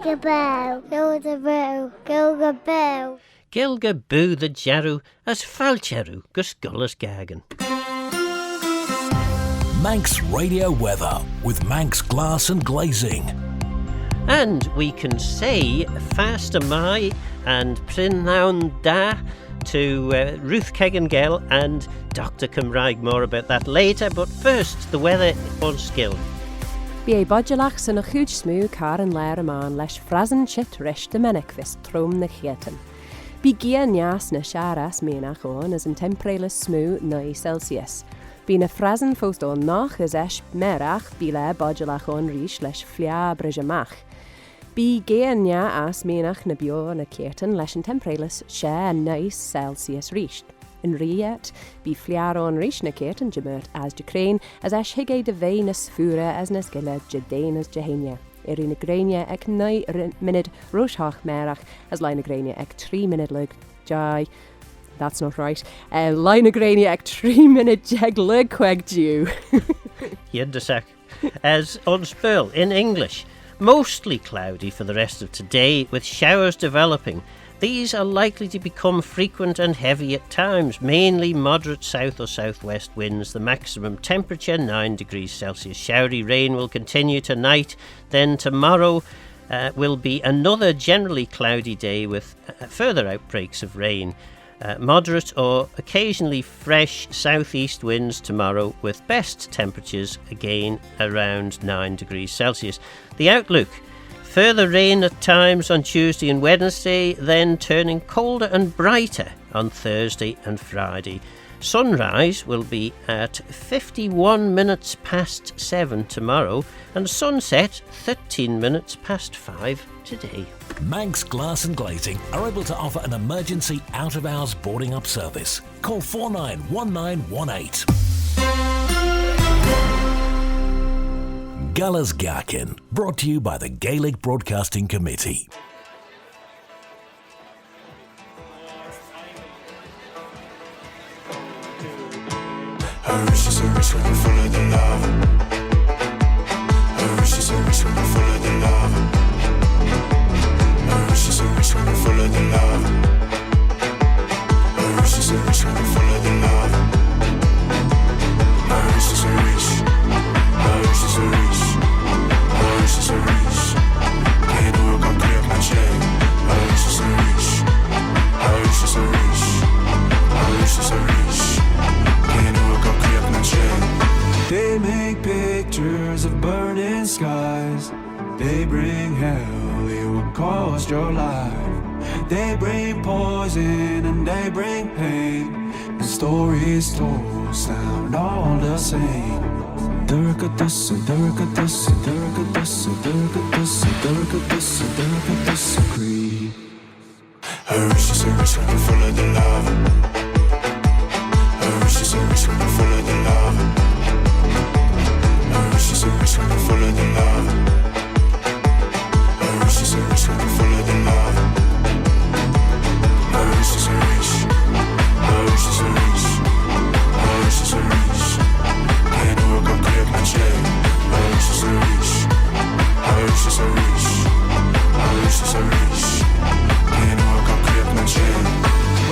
Gilgaboo, Gilgaboo, Gilgaboo. Gilgaboo the jarw as falcherw gus gullas Gaccan. Manx Radio Weather with Manx Glass and Glazing. And we can say fast amai and prynawn da to Ruth Kegan-Gell and Dr. Cymraeg. More about that later, but first the weather on Skill. Bí é bodjalach san a chuid smú car an léir amán leis frasan chit rish de menic vis trom na chiatan. Bí gia nias na siaras ménach on as an temperatures smú 9 Celsius. Bí na frasan fóst on nach as esh merach bí le bodjalach on rish leis flia brijamach. Bí gia nia as ménach na bio na chiatan leis an temperatures 9 Celsius rish. In riet, bí fliar on rish na chiatan jimert as Ukraine as esh hige de vein na sfura as na skilla jadain as jahenia. Na grania ag 9 minute roshach merach as line grania ag 3 minute lug jai. That's not right. Line grania ag 3 minute jeg lug queg dew. Yendasek. As on Spurl in English, mostly cloudy for the rest of today with showers developing. These are likely to become frequent and heavy at times, mainly moderate south or southwest winds. The maximum temperature 9 degrees Celsius. Showery rain will continue tonight. Then tomorrow will be another generally cloudy day with further outbreaks of rain. Moderate or occasionally fresh southeast winds tomorrow with best temperatures again around 9 degrees Celsius. The outlook: further rain at times on Tuesday and Wednesday, then turning colder and brighter on Thursday and Friday. Sunrise will be at 51 minutes past 7 tomorrow and sunset 13 minutes past 5 today. Manx Glass and Glazing are able to offer an emergency out-of-hours boarding up service. Call 491918. Gullas Gaccan, brought to you by the Gaelic Broadcasting Committee. I wish you so rich when you're full of the love. I wish you so rich when you're full of the love. I wish you so rich when you're full of the love. I wish you so rich when you're full of the love. I wish you so rich. I wish you so rich. I wish you so rich. Can't work on clear my check. I wish you so rich. I wish you so rich. I wish you so rich. Can't work on clear my check. They make pictures of burning skies. They bring hell, it will cost your life. They bring poison and they bring pain. The stories told sound all the same. Durkadussa, durkadussa, durkadussa, durkadussa, durkadussa, durkadussa, creed. I wish you so rich when you're full of the love. I wish you so rich when you're full of the love. I wish you so rich when you're full of the love. I wish you so rich when you're full of the love. I wish you so rich. I wish you so rich. I wish you so rich. Can't work on clear my check. I wish you so rich. I wish you so rich. I wish you so rich. Can't work on clear my check.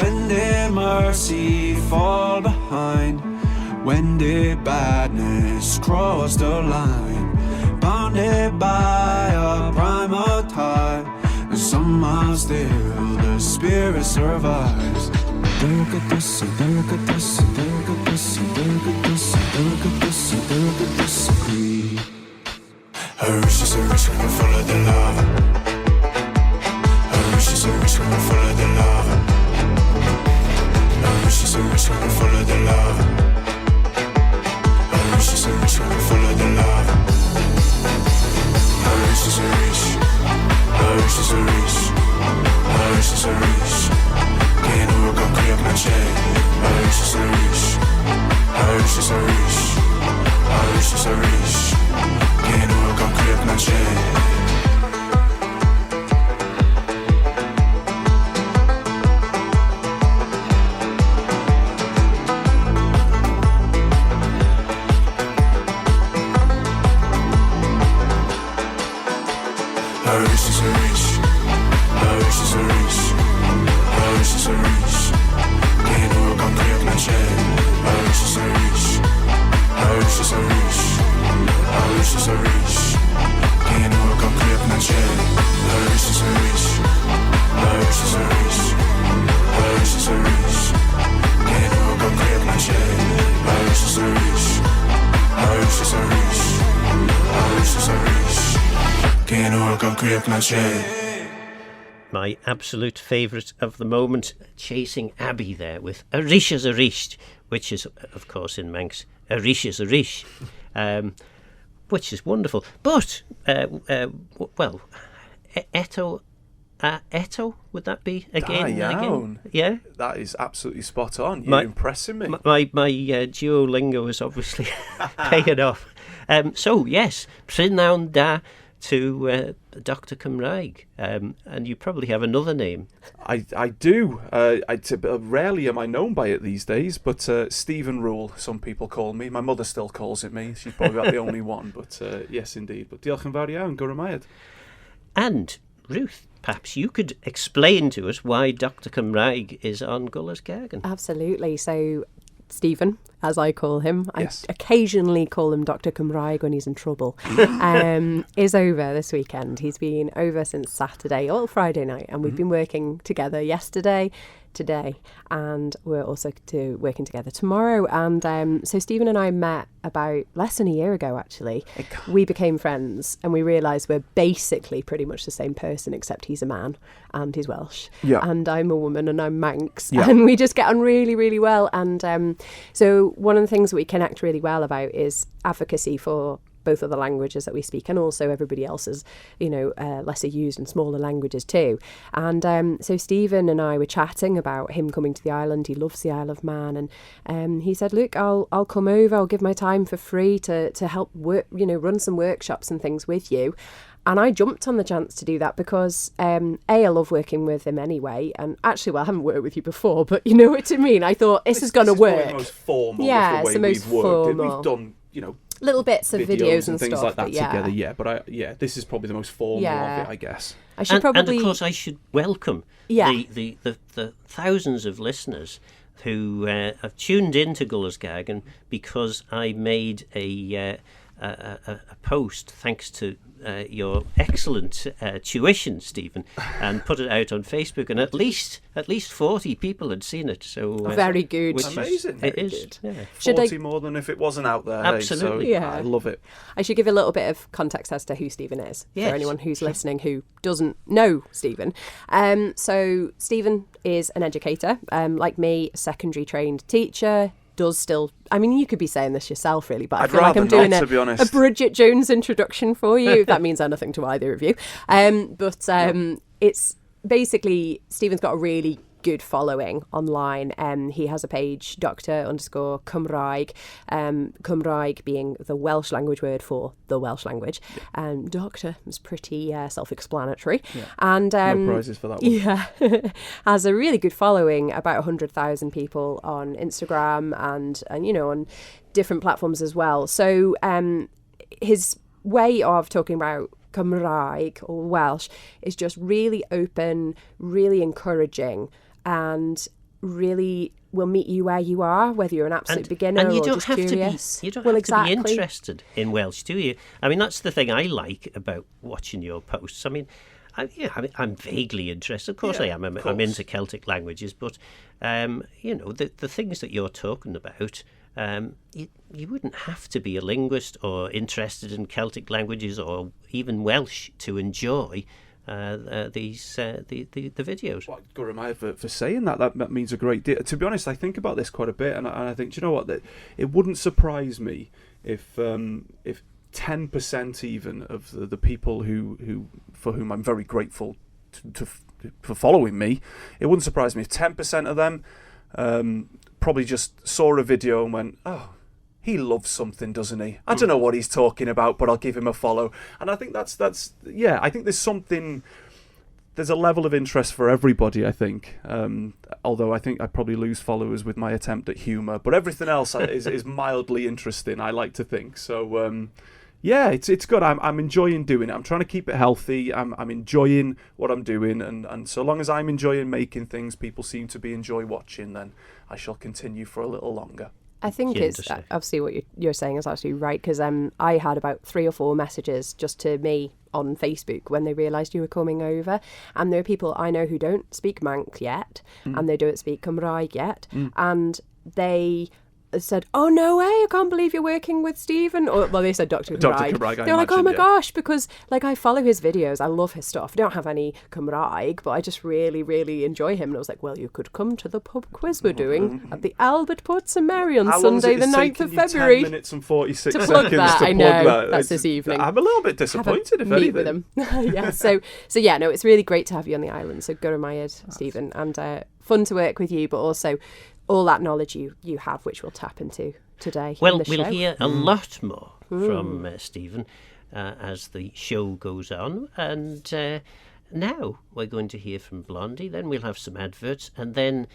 When did mercy fall behind? When did badness cross the line? Bounded by a primal tide, and somehow still the spirit survives. Durkadussa, durkadussa, durkadussa, durkadussa, durkadussa, durkadussa, creed. I wish you so rich when you're full of the love. I wish you so rich when you're full of the love. I wish you so rich when you're full of the love. I wish you so rich when you're full of the love. I wish you so rich. I wish you so rich. I wish you so rich. Can't work on clear my check. I wish you so rich. I wish you so rich. I wish you so rich. Can't work on clear my check. go create na sé. My absolute favourite of the moment, Chasing Abby there with Arish as Arish, which is, of course, in Manx, Arish as Arish, which is wonderful. But, well, Eto, would that be again? Again? Yeah? That is absolutely spot on. You're impressing me. My Duolingo is obviously paying off. So, yes, Prynnawn da to Dr. Cymraeg. And you probably have another name. I do. Rarely am I known by it these days, but Stephen Rule, some people call me. My mother still calls it me. She's probably about the only one, but yes, indeed. But diolch yn fawr iawn, gwrymaiad. And, Ruth, perhaps you could explain to us why Dr. Cymraeg is on Gullas Gaccan. Absolutely. So, Stephen, as I call him, yes. I occasionally call him Dr. Cymraeg when he's in trouble, is over this weekend. He's been over since Saturday, all Friday night, and we've been working together yesterday, today, and we're also working together tomorrow. And so Stephen and I met about less than a year ago, actually. We became friends and we realised we're basically pretty much the same person, except he's a man and he's Welsh. Yeah. And I'm a woman and I'm Manx. Yeah. And we just get on really, really well. And so one of the things that we connect really well about is advocacy for both of the languages that we speak, and also everybody else's, lesser used and smaller languages too. And so Stephen and I were chatting about him coming to the island. He loves the Isle of Man, and he said, "Look, I'll come over. I'll give my time for free to help work, run some workshops and things with you." And I jumped on the chance to do that because, I love working with him anyway. And actually, well, I haven't worked with you before, but you know what I mean? I thought, this is going to work. It's the most formal yeah, of the way it's the most we've worked. formal. We've done, little bits of videos and things stuff, like that but yeah. together. Yeah, but this is probably the most formal of it, I guess. I should And of course, I should welcome Yeah. the thousands of listeners who have tuned into Gullas Gaccan because I made a post, thanks to your excellent tuition, Stephen, and put it out on Facebook, and at least 40 people had seen it. So very good, which amazing. It is. Good. Yeah. 40 more than if it wasn't out there. Absolutely, so yeah. I love it. I should give a little bit of context as to who Stephen is Yes. for anyone who's listening who doesn't know Stephen. So Stephen is an educator, like me, secondary trained teacher. Does still, I mean, you could be saying this yourself, really, but I feel like I'm doing to be a honest. Bridget Jones introduction for you. If that means anything to either of you. It's basically, Stephen's got a really good following online. He has a page, Dr_Cymraeg, Cymraeg being the Welsh language word for the Welsh language. Doctor is pretty self-explanatory. Yeah. And No prizes for that one. Yeah, has a really good following, about 100,000 people on Instagram and on different platforms as well. So his way of talking about Cymraeg or Welsh is just really open, really encouraging, and really will meet you where you are, whether you're an absolute beginner and you or don't just have curious. You don't well, have exactly. to be interested in Welsh, do you? I mean, that's the thing I like about watching your posts. I mean, I'm vaguely interested. Of course I am. I'm into Celtic languages, but the things that you're talking about, you wouldn't have to be a linguist or interested in Celtic languages or even Welsh to enjoy the videos. Well, Gurumai for saying that. That means a great deal. To be honest, I think about this quite a bit, and I think, do you know what? That it wouldn't surprise me if 10% even of the people who for whom I'm very grateful for following me, it wouldn't surprise me if 10% of them probably just saw a video and went, "Oh, he loves something, doesn't he? I don't know what he's talking about, but I'll give him a follow." And I think that's I think there's a level of interest for everybody, I think. Although I think I probably lose followers with my attempt at humour, but everything else is mildly interesting, I like to think. So it's good. I'm enjoying doing it. I'm trying to keep it healthy. I'm enjoying what I'm doing, and so long as I'm enjoying making things people seem to be enjoy watching, then I shall continue for a little longer. I think it's obviously what you're saying is absolutely right, because I had about 3 or 4 messages just to me on Facebook when they realised you were coming over, and there are people I know who don't speak Manx yet, and they don't speak Cymraeg yet, and they said, "Oh, no way, I can't believe you're working with Stephen." Or, well, they said Dr. Cymraeg. Dr. Cymraeg, I They were like, "Oh imagine, my yeah. gosh," because like I follow his videos. I love his stuff. I don't have any Cymraeg, but I just really, really enjoy him. And I was like, well, you could come to the pub quiz we're doing at the Albert Port St Mary on How long Sunday, is the it 9th taking of you 10 February. minutes and 46 To seconds plug that, to I plug know. that. That's this evening. I'm a little bit disappointed, if meet anything. with him. Yeah, so yeah, no, it's really great to have you on the island. So go to my head, Stephen, and fun to work with you, but also all that knowledge you have, which we'll tap into today. Well, in the we'll show. hear a lot more from Stephen as the show goes on. And now we're going to hear from Blondie, then we'll have some adverts, and then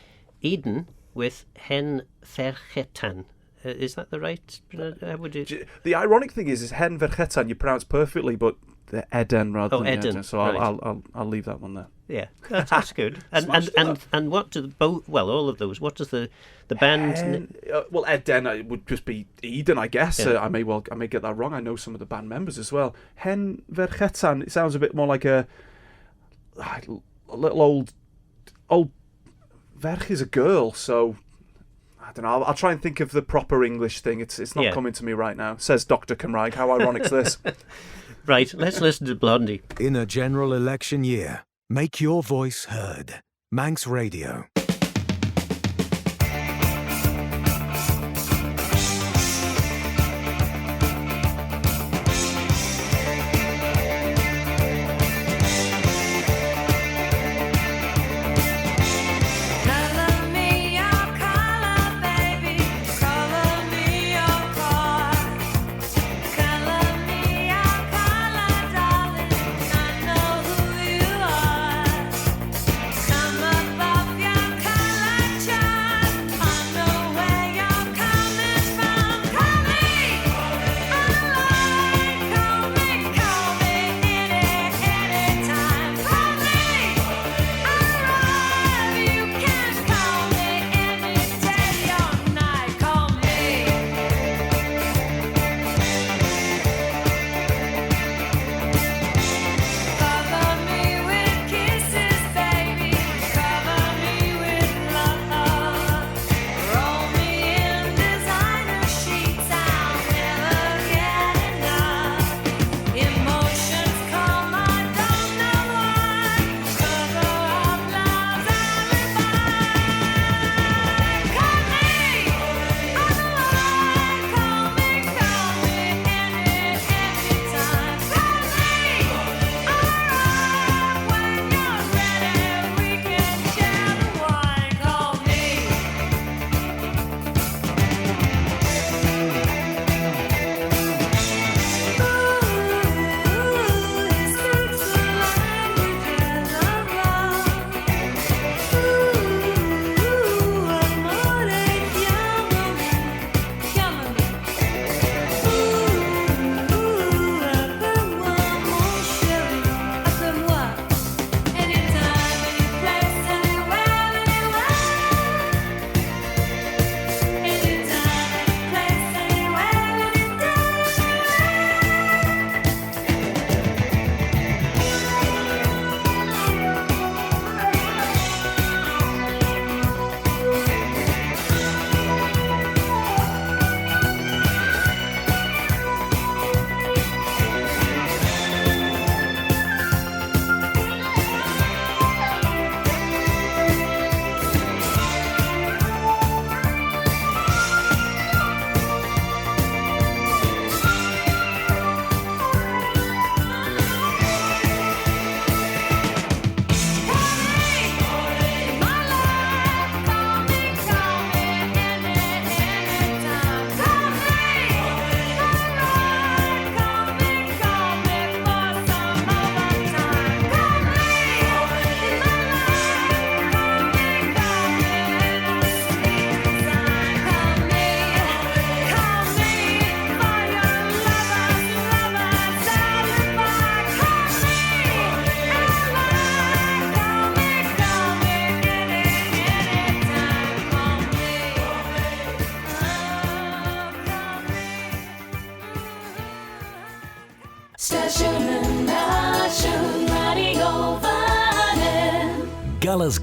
Eden with Hen Verchetan. Is that the right? How would you... The ironic thing is Hen Verchetan you pronounce perfectly, but the Eden rather than Eden, Eden. So right. I'll leave that one there. Yeah, that's good. And what do both? Well, all of those. What does the band? Well, Eden would just be Eden, I guess. Yeah. I may get that wrong. I know some of the band members as well. Hen Verchetan. It sounds a bit more like a little old. Verch is a girl, so I don't know. I'll try and think of the proper English thing. It's not coming to me right now. Says Dr. Cymraeg. How ironic's this? Right, let's listen to Blondie. In a general election year, make your voice heard. Manx Radio.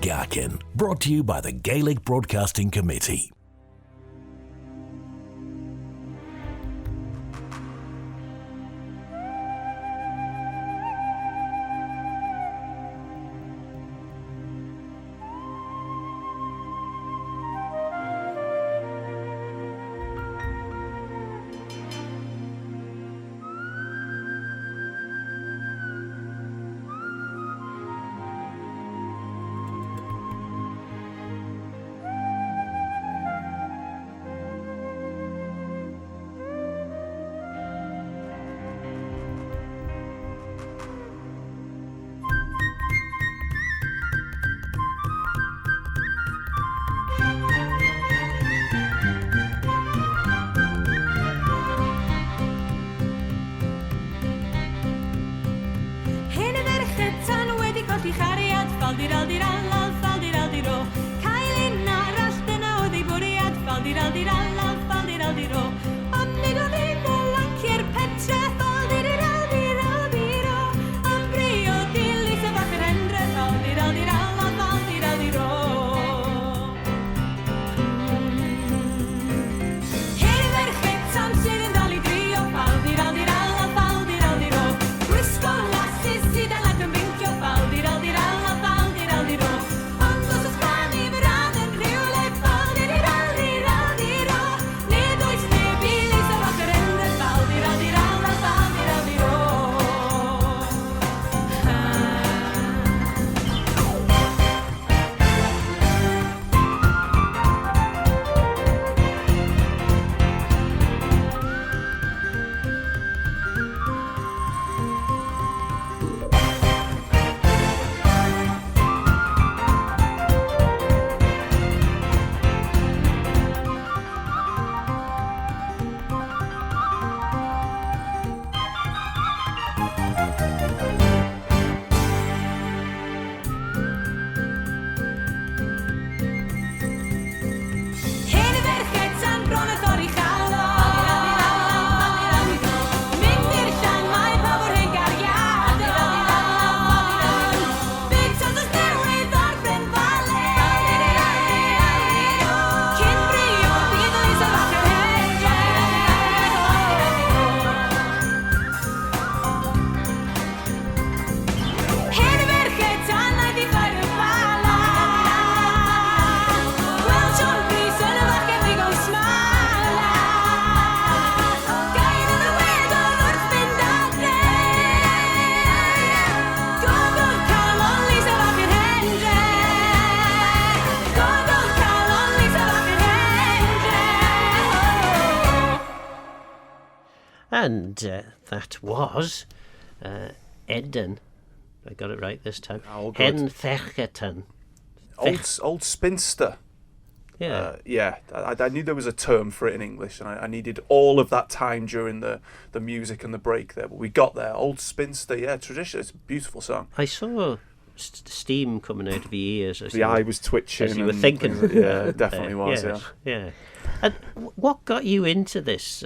Gaccan, brought to you by the Gaelic Broadcasting Committee. And that was Eden. I got it right this time. Oh, good. Hen Fergeton. Old spinster. Yeah. I knew there was a term for it in English, and I needed all of that time during the music and the break there, but we got there. Old spinster, yeah, tradition. It's a beautiful song. I saw steam coming out of your ears. The eye was twitching. As you were thinking. Yeah, it definitely was, yes, yeah. And what got you into this?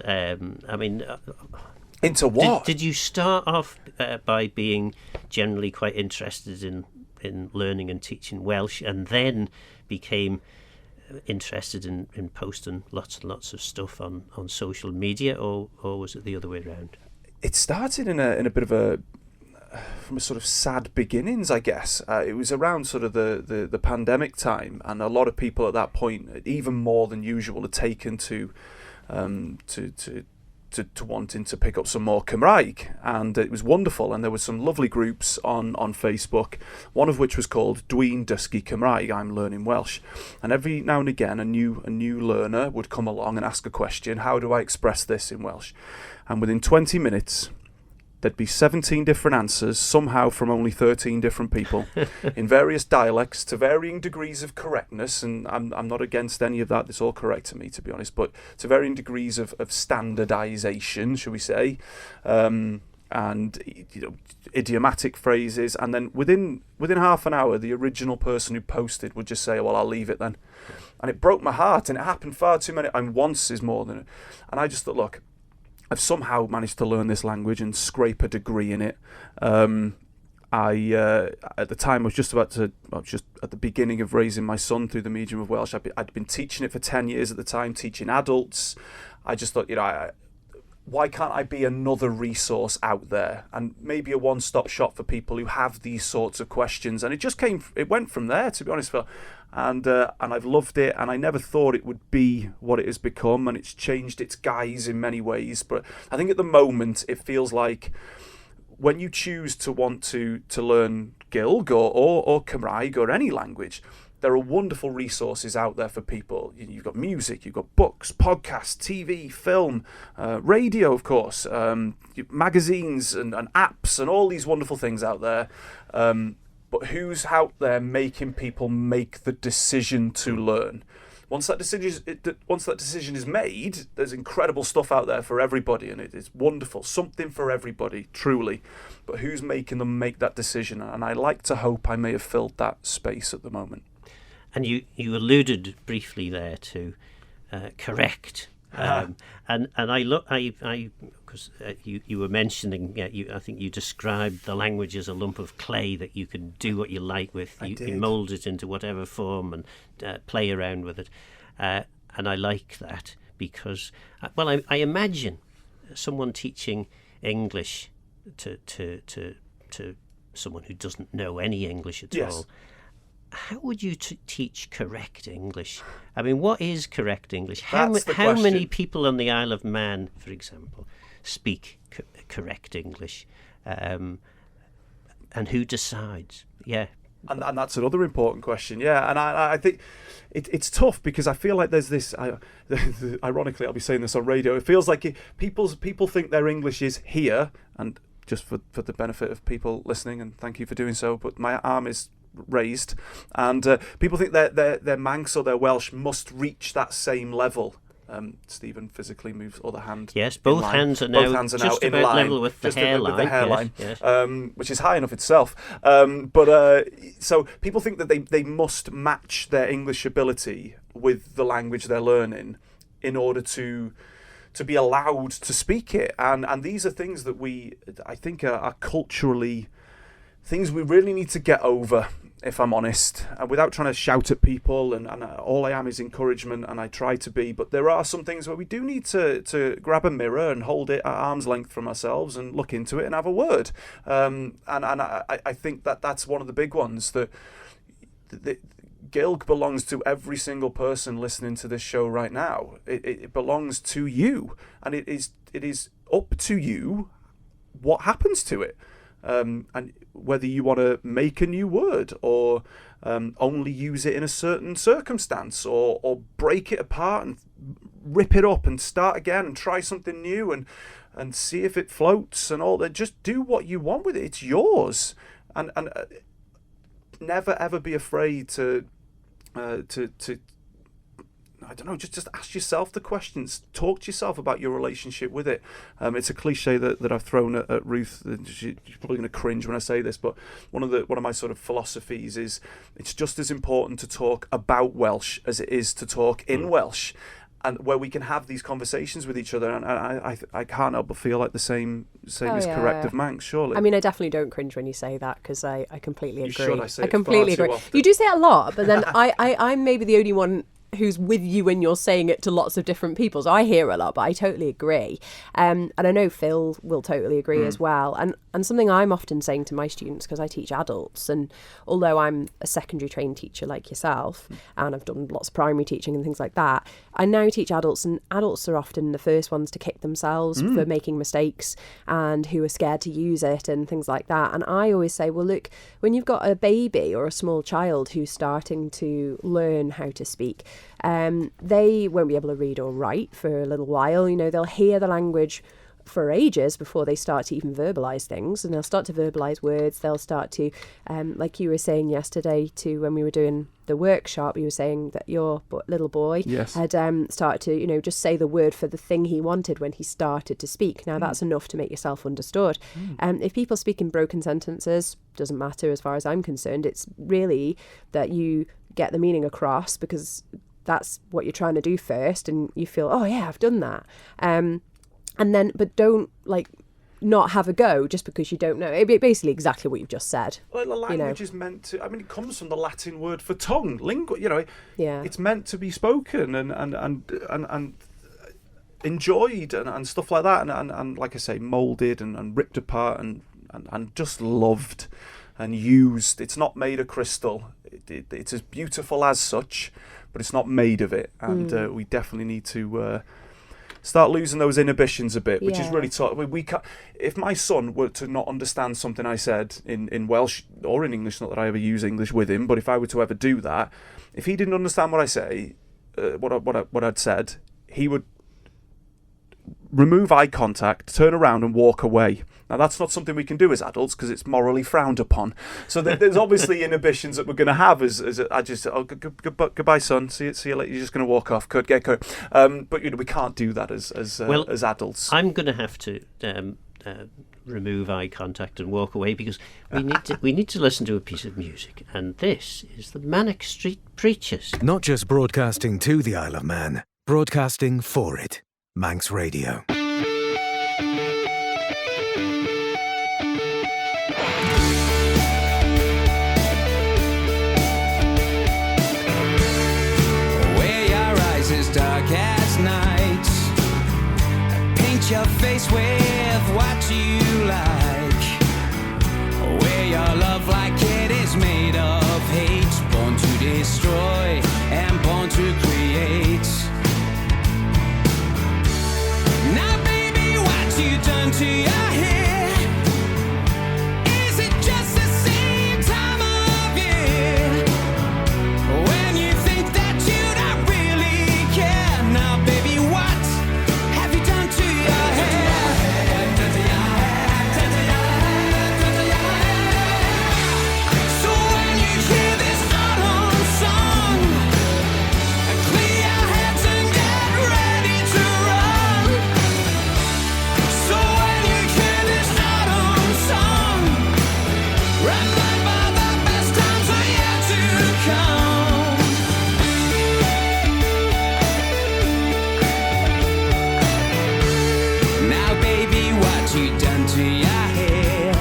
Into what? Did you start off by being generally quite interested in learning and teaching Welsh, and then became interested in posting lots and lots of stuff on social media, or was it the other way around? It started in a bit of from a sort of sad beginnings, I guess. It was around sort of the pandemic time, and a lot of people at that point, even more than usual, had taken to wanting to pick up some more Cymraeg, and it was wonderful. And there were some lovely groups on Facebook, one of which was called Dwi'n Dysgu Cymraeg, I'm Learning Welsh. And every now and again a new learner would come along and ask a question: how do I express this in Welsh? And within 20 minutes there'd be 17 different answers, somehow from only 13 different people, in various dialects, to varying degrees of correctness. And I'm not against any of that, it's all correct to me, to be honest, but to varying degrees of standardisation, shall we say, and idiomatic phrases. And then within half an hour, the original person who posted would just say, well, I'll leave it then. And it broke my heart, and it happened far too many, and once is more than it. And I just thought, look, I've somehow managed to learn this language and scrape a degree in it. At the time, I was just at the beginning of raising my son through the medium of Welsh. I'd been teaching it for 10 years at the time, teaching adults. I just thought, why can't I be another resource out there, and maybe a one-stop shop for people who have these sorts of questions? And it went from there, to be honest, Phil. And I've loved it, and I never thought it would be what it has become, and it's changed its guise in many ways. But I think at the moment it feels like when you choose to want to learn Gaeilge or Cymraeg or any language, there are wonderful resources out there for people. You've got music, you've got books, podcasts, TV, film, radio, of course, magazines and apps and all these wonderful things out there. But who's out there making people make the decision to learn? Once that decision is made, there's incredible stuff out there for everybody, and it's wonderful, something for everybody, truly. But who's making them make that decision? And I like to hope I may have filled that space at the moment. And you alluded briefly there to correct. And I look, because you were mentioning, I think you described the language as a lump of clay that you can do what you like with. You mould it into whatever form and play around with it. And I like that because, I imagine someone teaching English to someone who doesn't know any English at all. How would you teach correct English? I mean, what is correct English? How many people on the Isle of Man, for example, speak correct English? And who decides? Yeah. And that's another important question, yeah. And I think it's tough because I feel like there's this. Ironically, I'll be saying this on radio. It feels like people think their English is here, and just for the benefit of people listening, and thank you for doing so. But my arm is raised, and people think their Manx or their Welsh must reach that same level. Stephen physically moves other hand. Yes, both hands are now just in about line, level with the hairline. Yes. Which is high enough itself. So people think that they must match their English ability with the language they're learning in order to be allowed to speak it. And these are things that I think are culturally things we really need to get over, if I'm honest, without trying to shout at people, and all I am is encouragement, and I try to be, but there are some things where we do need to grab a mirror and hold it at arm's length from ourselves and look into it and have a word. And I think that's one of the big ones, that Gilg belongs to every single person listening to this show right now. It belongs to you, and it is up to you what happens to it. And whether you want to make a new word or only use it in a certain circumstance, or break it apart and rip it up and start again and try something new and see if it floats and all that. Just do what you want with it. It's yours. And never ever be afraid to I don't know, just ask yourself the questions. Talk to yourself about your relationship with it. It's a cliche that I've thrown at Ruth. She's probably going to cringe when I say this, but one of my sort of philosophies is it's just as important to talk about Welsh as it is to talk in Welsh, and where we can have these conversations with each other. And I can't help but feel like the same is correct of Manx, surely. I mean, I definitely don't cringe when you say that, because I completely agree. You should. I say I completely agree. You do say it a lot, but then I'm maybe the only one who's with you when you're saying it to lots of different people. So I hear a lot, but I totally agree. And I know Phil will totally agree as well. And something I'm often saying to my students, because I teach adults, and although I'm a secondary trained teacher like yourself, and I've done lots of primary teaching and things like that, I now teach adults, and adults are often the first ones to kick themselves for making mistakes and who are scared to use it and things like that. And I always say, well, look, when you've got a baby or a small child who's starting to learn how to speak, they won't be able to read or write for a little while. You know, they'll hear the language for ages before they start to even verbalise things, and they'll start to verbalise words. They'll start to, like you were saying yesterday too, when we were doing the workshop, you were saying that your little boy had started to, you know, just say the word for the thing he wanted when he started to speak. Now that's enough to make yourself understood. If people speak in broken sentences, doesn't matter as far as I'm concerned. It's really that you get the meaning across, because that's what you're trying to do first, and you feel, oh yeah, I've done that. But don't not have a go just because you don't know. It's basically exactly what you've just said. Well, the language is meant to. I mean, it comes from the Latin word for tongue, lingua. You know, it's meant to be spoken and enjoyed and stuff like that, and like I say, moulded and ripped apart and just loved and used. It's not made of crystal. It's as beautiful as such, but it's not made of it, and we definitely need to start losing those inhibitions a bit, which is really tough. We can't. If my son were to not understand something I said in Welsh or in English, not that I ever use English with him, but if I were to ever do that, if he didn't understand what I say, what I'd said, he would remove eye contact, turn around and walk away. Now, that's not something we can do as adults because it's morally frowned upon. So there's obviously inhibitions that we're going to have as I just, goodbye, son. See you later. You're just going to walk off. Good, get going. But we can't do that as adults. I'm going to have to remove eye contact and walk away because we need to listen to a piece of music, and this is the Manic Street Preachers. Not just broadcasting to the Isle of Man, Broadcasting for it. Manx Radio. Where your eyes as dark as night, paint your face with what you like. Where your love like it is made of hate, born to destroy and born to create. Now baby, what you done to your hair? Is it just the same time of year when you think that you don't really care? Now baby, what have you done to your hair? So when you hear this autumn song, clear your heads and get ready to run. So when you hear this autumn song, remember the best times are yet to come. Now baby, what you done to your hair?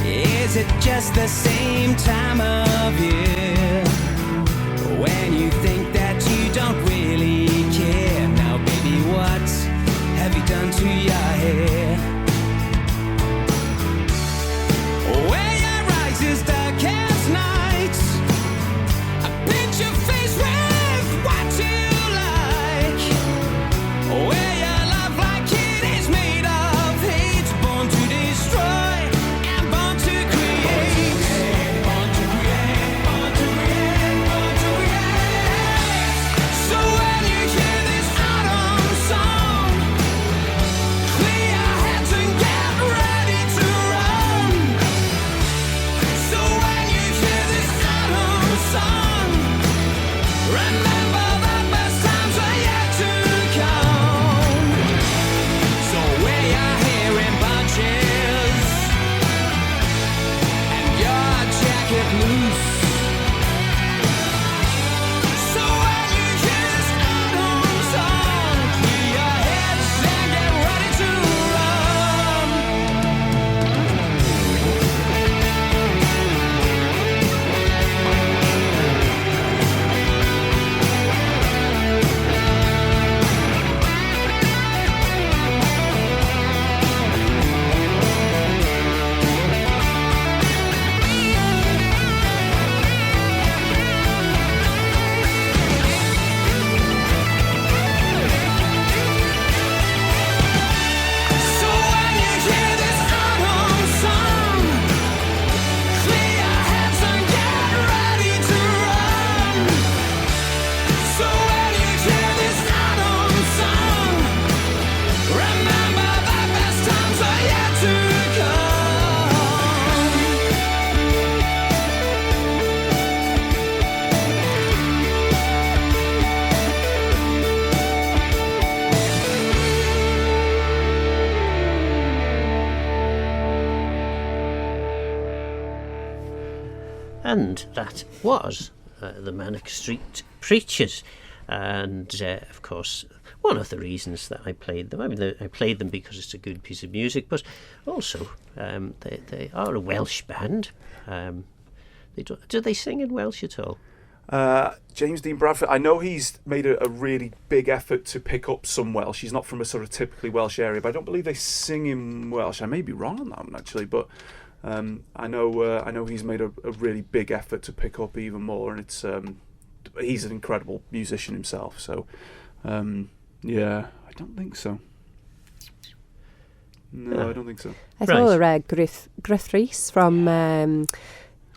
Is it just the same time of year when you think that you don't really care? Now baby, what have you done to your hair? Where your eyes is dark as night, paint your face with what you like. Where your love like it is made of hate, born to destroy and born to create. Born to create, born to create, born to create. So when you hear this autumn song, clear your heads and get ready to run. So when you hear this autumn song, remember the best times are yet to come. So wear your hair in bunches and your jacket loose. So when you hear this autumn song, clear your heads and get ready to run. So when you hear this autumn song, clear your heads and get ready to run. So when you hear this autumn song, remember the best times are yet to come. And that was the Manic Street Preachers. And, of course, one of the reasons that I played them, I mean, I played them because it's a good piece of music, but also they are a Welsh band. Do they sing in Welsh at all? James Dean Bradford, I know he's made a really big effort to pick up some Welsh. He's not from a sort of typically Welsh area, but I don't believe they sing in Welsh. I may be wrong on that one, actually, but I know he's made a really big effort to pick up even more, and it's he's an incredible musician himself. So, yeah, I don't think so. No, I don't think so. I saw Griff Rhys from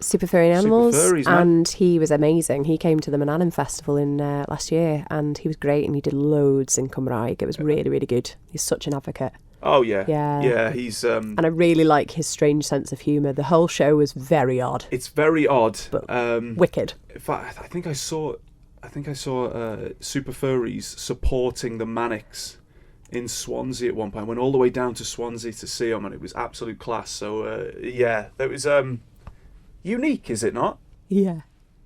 Super Furry Animals, Super Furries, man. and he was amazing. He came to the Manannan Festival in last year, and he was great, and he did loads in Cymraeg. It was really, really good. He's such an advocate. Oh yeah, Yeah. He's And I really like his strange sense of humour. The whole show was very odd, it's very odd, but wicked. in fact, I think I saw Super Furries supporting the Manx in Swansea at one point. Went all the way down to Swansea to see them, and it was absolute class. So yeah, that was unique, is it not? Yeah.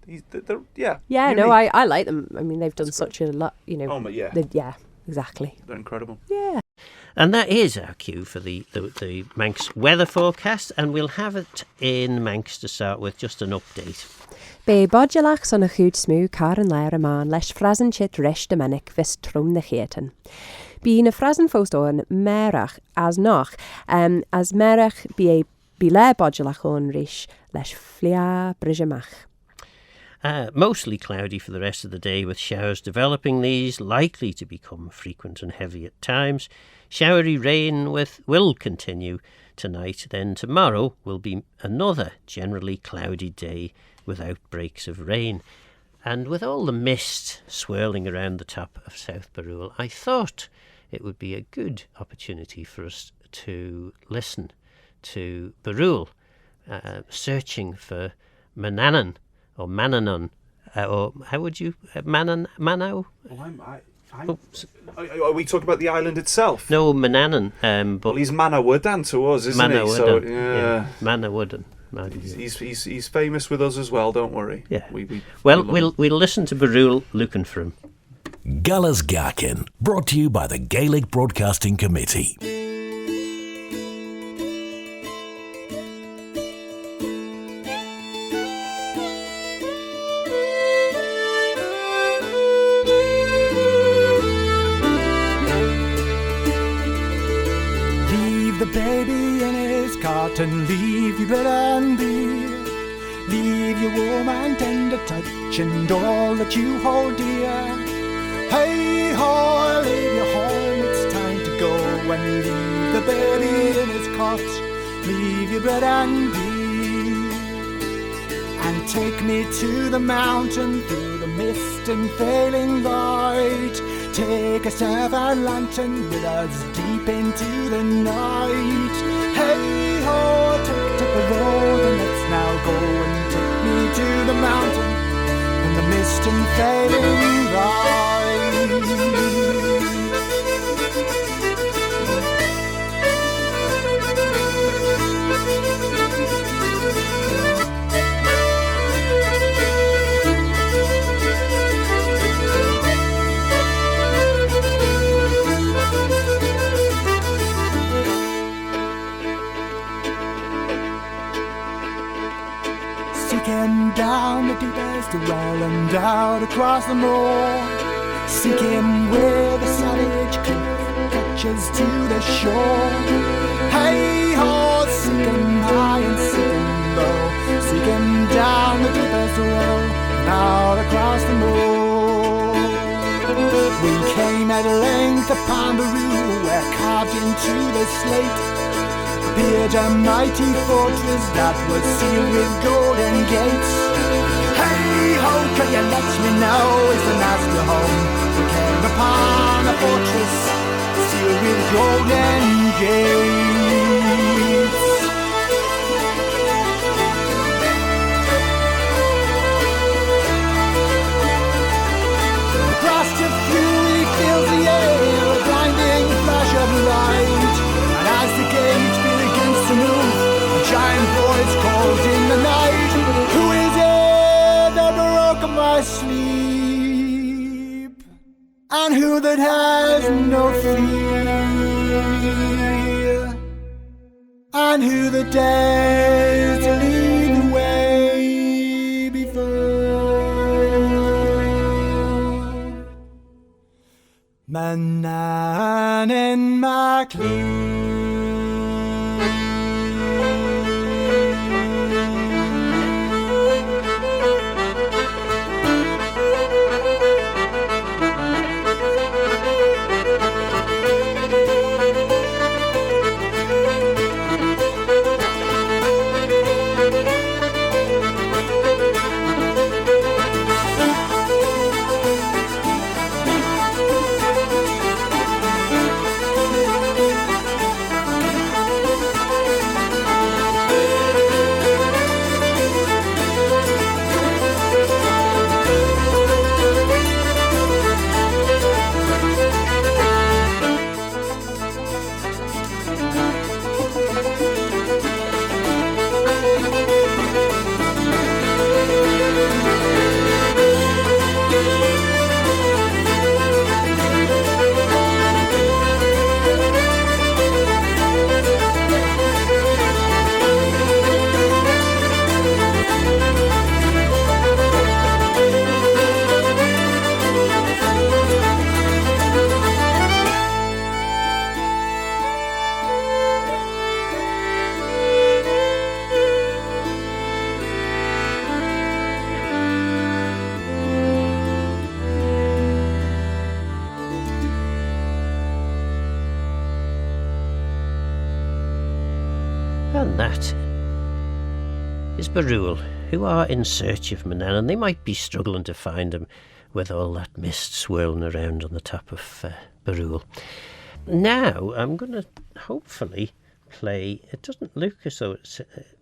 Yeah. Yeah, no, unique. I like them. I mean, they've done such a lot, you know. Oh, but yeah. Yeah, exactly. They're incredible. Yeah. And that is our cue for the Manx weather forecast, and we'll have it in Manx to start with, just an update. Be bodjalach son a chuid smú car an leir man leis frasen chit resh de manic vis trum na cheten. Bí na frasen fost on merach as noch, as merach bí le bodjalach on rish leis flia bridgemach. Mostly cloudy for the rest of the day, with showers developing, these likely to become frequent and heavy at times. Showery rain will continue tonight, then tomorrow will be another generally cloudy day with outbreaks of rain. And with all the mist swirling around the top of South Barrule, I thought it would be a good opportunity for us to listen to Barrule searching for Manannan, or Manannan, or how would you, Manau? Are we talking about the island itself? No, Manannan. But he's Manawyddan to us, isn't he? So, yeah. Manawyddan. He's famous with us as well. Don't worry. Yeah. We'll listen to Barrule looking for him. Galla's Gaccan, brought to you by the Gaelic Broadcasting Committee. Baby in his cot and leave your bread and beer. Leave your warm and tender touch and all that you hold dear. Hey ho, leave your home, it's time to go and leave the baby in his cot. Leave your bread and beer. And take me to the mountain through the mist and failing light. Take a sapphire lantern with us deep into the night. Hey ho, take the road and let's now go and take me to the mountain in the mist and fading light. Seeking down the deepest well and out across the moor. Seek him where the savage cliff touches to the shore. Hey ho, seek him high and seek him low. Seek him down the deepest well and out across the moor. We came at length upon the rue where carved into the slate appeared a mighty fortress that was sealed with golden gates. Hey ho, can you let me know, is the master home? We came upon a fortress sealed with golden gates. The blast of fury fills the air, a blinding flash of light, and as the gate to move, a giant voice called in the night. Who is it that broke my sleep? And who that has no fear? And who that dares to lead the way before? Manannan MacLean. and that is Barul, who are in search of Manannan. They might be struggling to find him with all that mist swirling around on the top of Barul. Now, I'm going to hopefully play... It doesn't look as though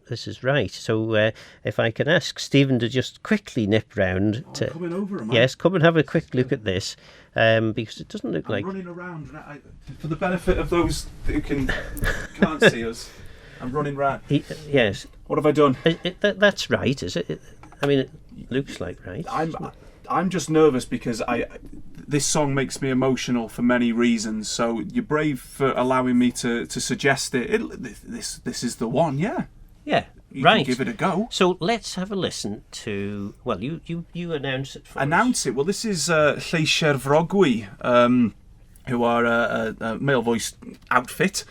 this is right. So if I can ask Stephen to just quickly nip round to... coming over, am I? Yes, come and have a quick look at this, because it doesn't look like... I'm running around, and for the benefit of those who can't see us, I'm running round. Yes. What have I done? That's right, is it? I mean, it looks like right. I'm just nervous because this song makes me emotional for many reasons. So you're brave for allowing me to suggest it. This is the one, yeah. Yeah, you right. Can give it a go. So let's have a listen to. Well, you announce it for us. Announce it. Well, this is Lleisier Frogwy, who are a male voiced outfit.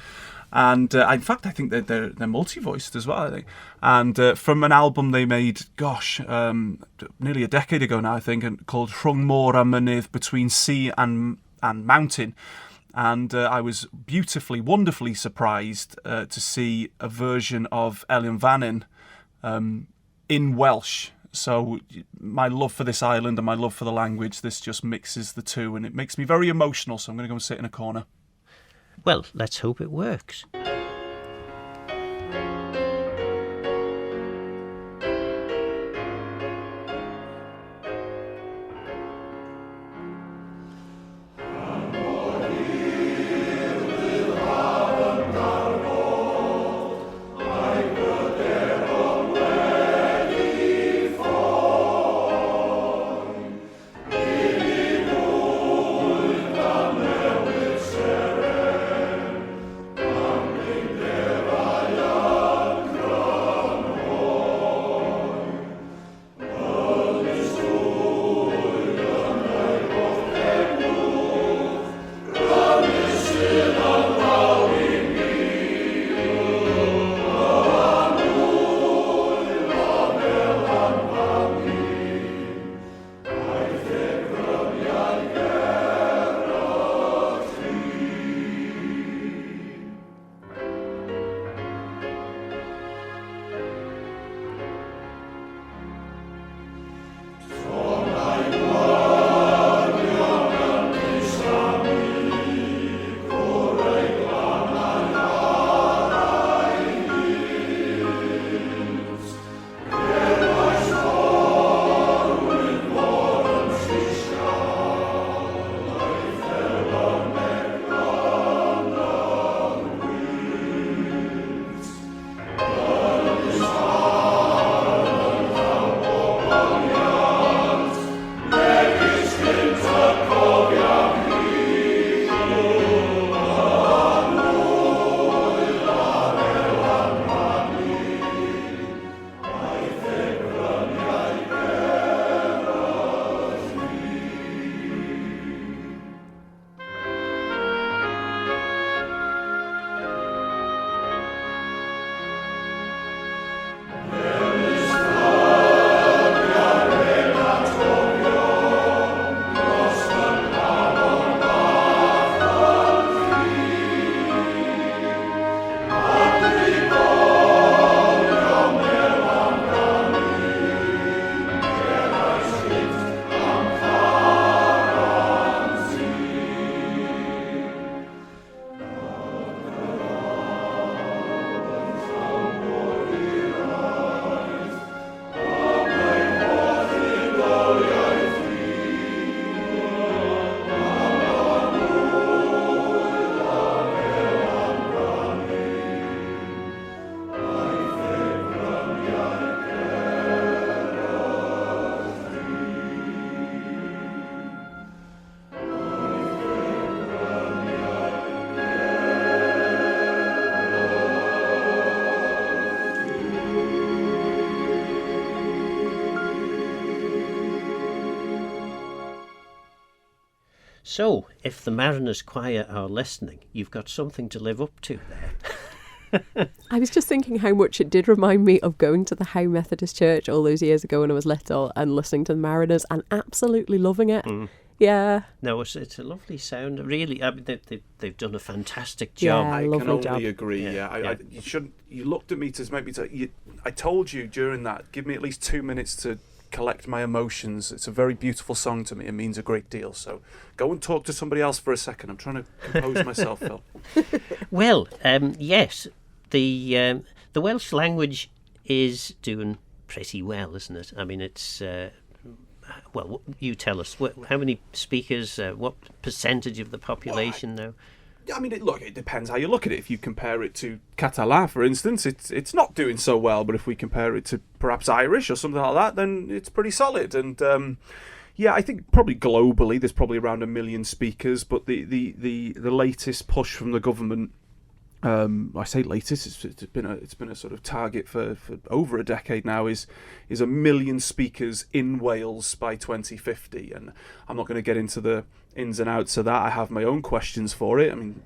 And in fact, I think they're multi-voiced as well, I think. And from an album they made, nearly a decade ago now, I think, called Rhwng Môr a Mynydd, Between Sea and Mountain. And I was beautifully, wonderfully surprised to see a version of Elin Fannin in Welsh. So my love for this island and my love for the language, this just mixes the two, and it makes me very emotional, so I'm going to go and sit in a corner. Well, let's hope it works. So, if the Mariners Choir are listening, you've got something to live up to there. I was just thinking how much it did remind me of going to the Howe Methodist Church all those years ago when I was little and listening to the Mariners and absolutely loving it. Yeah. No, it's a lovely sound. Really, I mean, they've done a fantastic job. Yeah, I can lovely only job. agree. Yeah, you shouldn't. You looked at me to make me. I told you during that. Give me at least 2 minutes to collect my emotions. It's a very beautiful song to me. It means a great deal. So go and talk to somebody else for a second. I'm trying to compose myself, Phil. Well, yes, the Welsh language is doing pretty well, isn't it? I mean, it's. Well, you tell us. How many speakers? What percentage of the population now? I mean, it depends how you look at it. If you compare it to Catalan, for instance, it's not doing so well. But if we compare it to perhaps Irish or something like that, then it's pretty solid. And I think probably globally there's probably around 1 million speakers. But the latest push from the government, I say latest, it's been a sort of target for over a decade now, is 1 million speakers in Wales by 2050. And I'm not going to get into the ins and outs of that. I have my own questions for it. I mean,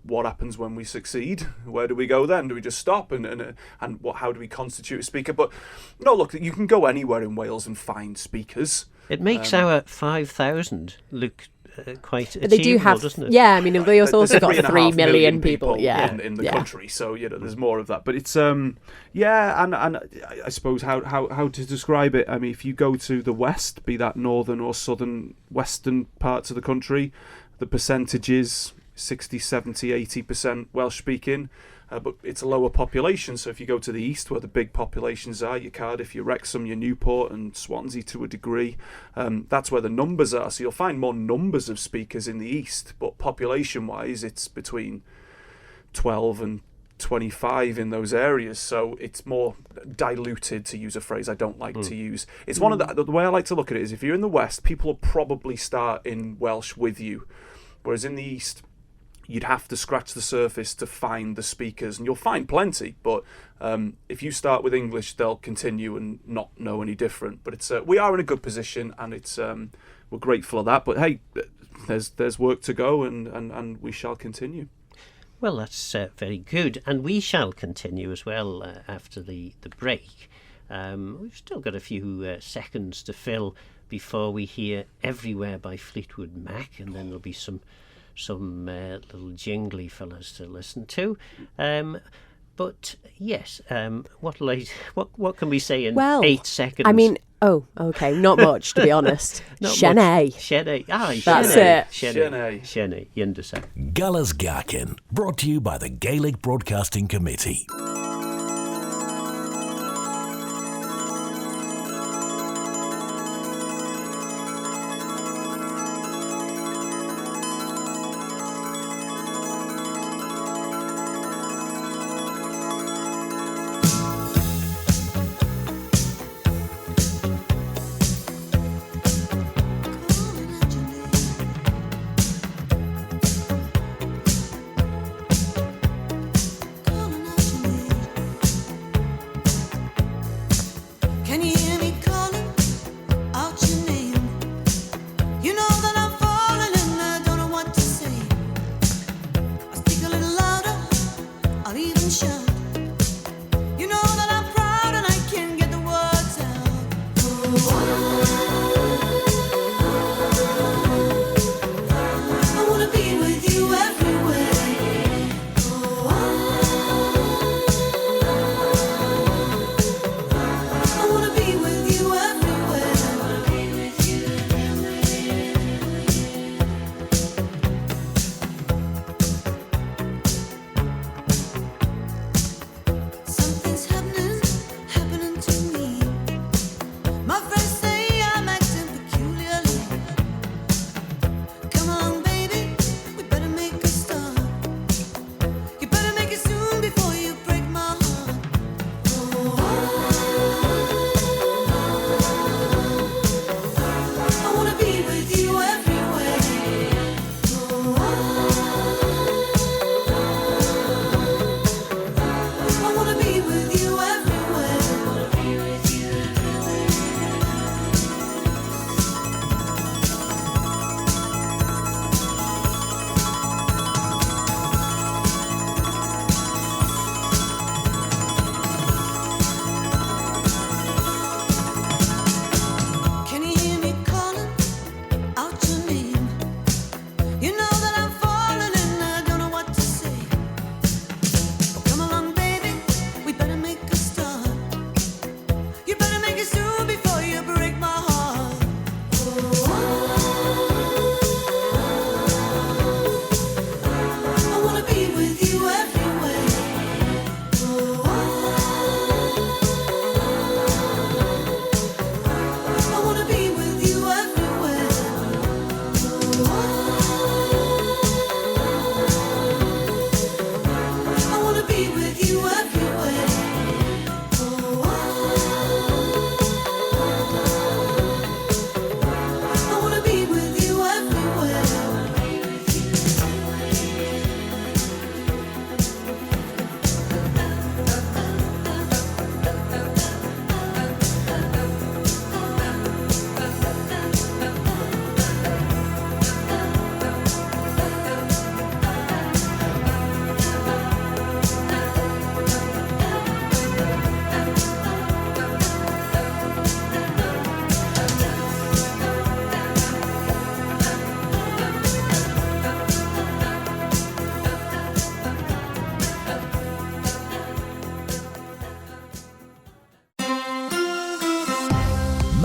what happens when we succeed? Where do we go then? Do we just stop? And how do we constitute a speaker? But no, look, you can go anywhere in Wales and find speakers. It makes our 5,000 look quite achievable, They do have, doesn't it? yeah. I mean, they also There's got 3.5 3 million people. Yeah, in the country. So there's more of that. But it's and I suppose how to describe it. I mean, if you go to the west, be that northern or southern western parts of the country, the percentage is 60, 70, 80% Welsh speaking. But it's a lower population, so if you go to the east where the big populations are, your Cardiff, your Wrexham, your Newport and Swansea to a degree, that's where the numbers are. So you'll find more numbers of speakers in the east, but population-wise it's between 12 and 25 in those areas, so it's more diluted, to use a phrase I don't like to use. It's one of the way I like to look at it is if you're in the west, people will probably start in Welsh with you, whereas in the east you'd have to scratch the surface to find the speakers, and you'll find plenty, but if you start with English, they'll continue and not know any different. But it's we are in a good position, and it's we're grateful of that. But hey, there's work to go, and we shall continue. Well, that's very good, and we shall continue as well after the break. We've still got a few seconds to fill before we hear Everywhere by Fleetwood Mac, and then there'll be some little jingly fellas to listen to. But yes, what can we say in 8 seconds? I mean, okay, not much to be honest. Shennay. That's it. Shennay, Yindasa. Gullas Gaccan, brought to you by the Gaelic Broadcasting Committee.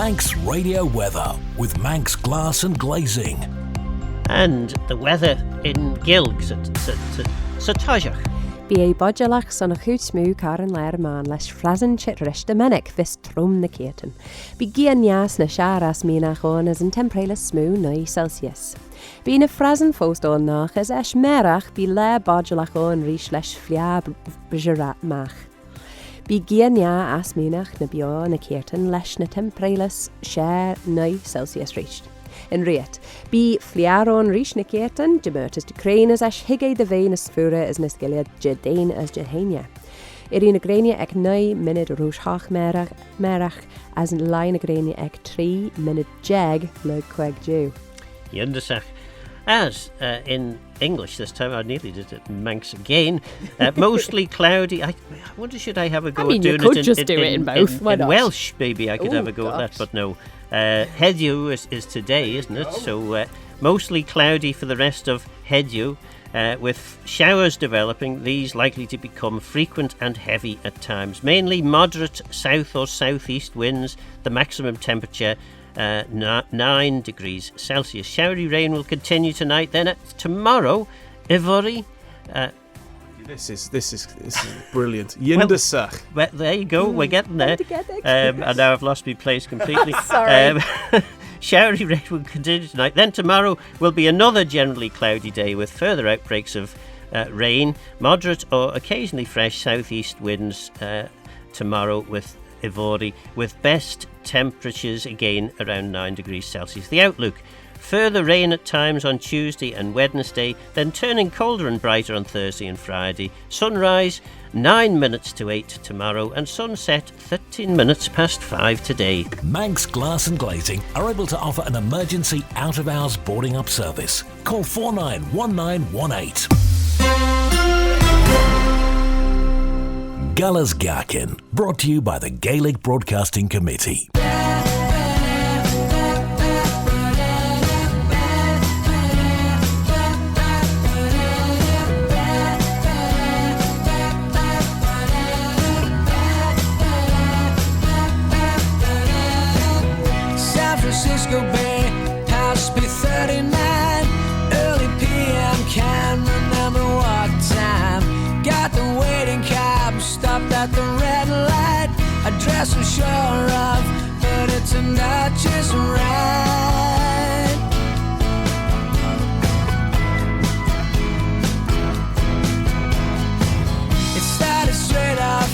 Manx Radio Weather with Manx Glass and Glazing. And the weather in Gilgs at Satajach. Bí é bodjalach son a chuid smú car an leir man leis frasan chit rishta menic vis trum na Gaccan. Bí gian neas na siaras mina chon as an temperela smú 9 Celsius. Bí na frasan fóstón nach as eis merach bí le bodjalach on rís leis fliab bjara mach. Bí gian nea as minach na bio na Gaccan leis na temperelas share 9 Celsius reached. In riet, bí fliaron rís na Gaccan, demertas de crane as eis higé de vein as fura as nas gilead jedain as jehania. Irí na grania ag 9 minute rúshach merach as an lai na grania ag 3 minute jeg le queg jew. Yundasach. As in English this time, I nearly did it in Manx again. Mostly cloudy. I wonder, should I have a go I mean, at doing you could it just do it in both. Why in not? Welsh? Maybe I could Oh, have a go at that, gosh. but no. Heddiw is today, isn't it? So mostly cloudy for the rest of Heddiw, with showers developing. These likely to become frequent and heavy at times. Mainly moderate south or southeast winds. The maximum temperature 9 degrees Celsius. Showery rain will continue tonight. Then tomorrow, Ivory. This is brilliant. Yindasach. Well, there you go. We're getting there. And now I've lost my place completely. Sorry. Showery rain will continue tonight. Then tomorrow will be another generally cloudy day with further outbreaks of rain, moderate or occasionally fresh southeast winds tomorrow with Ivory, with best temperatures again around 9 degrees Celsius. The outlook: further rain at times on Tuesday and Wednesday, then turning colder and brighter on Thursday and Friday. Sunrise 9 minutes to 8 tomorrow, and sunset 13 minutes past 5 today. Manx Glass and Glazing are able to offer an emergency out-of-hours boarding up service. Call 491918. Gullas Gaccan, brought to you by the Gaelic Broadcasting Committee. San Francisco Bay, past B39, early PM, can't remember what time. Got the waiting cab, stopped at the red light. Address I'm sure of, but it turned out just right. It started straight off,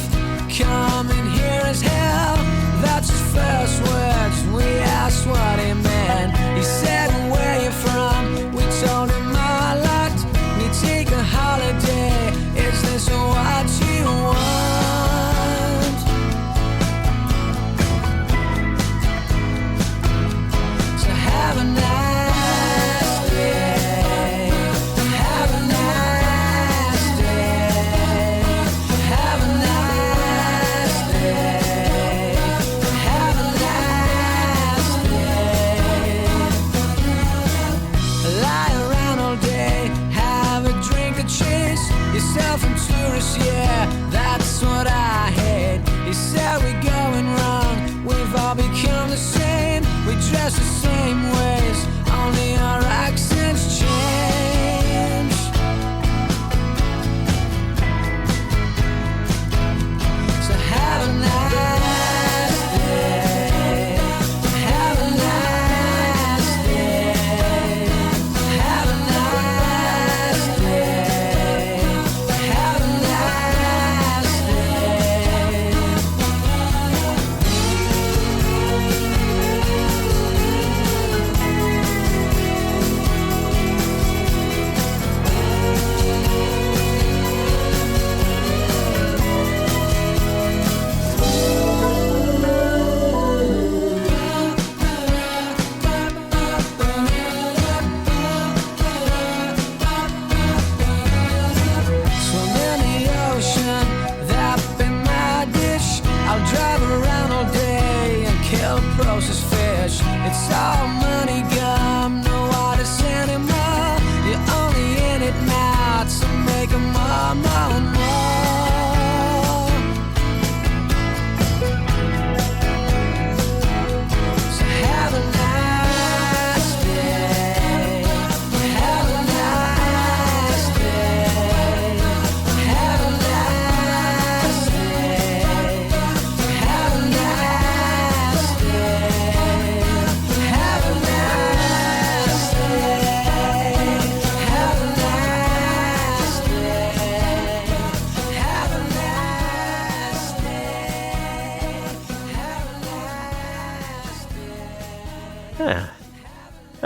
coming here as hell. That's his first words, we asked what he meant. He said, where you from? We told him our lot. We take a holiday, is this what you want? So have a nice day. Have a nice day. Have a nice day. Have a nice day. Lie around all day, have a drink or chase yourself and tourists, yeah, that's what I hate. He said we're going wrong, we've all become the same. We dress the same ways, only our accents change. So have a nice day. Have a nice day. Have a nice day. Have a nice day. Swim in the ocean, that be my dish. I'll drive around all day and kill processed fish. It's all money gum, no artists anymore. You're only in it now to make 'em more, more, more.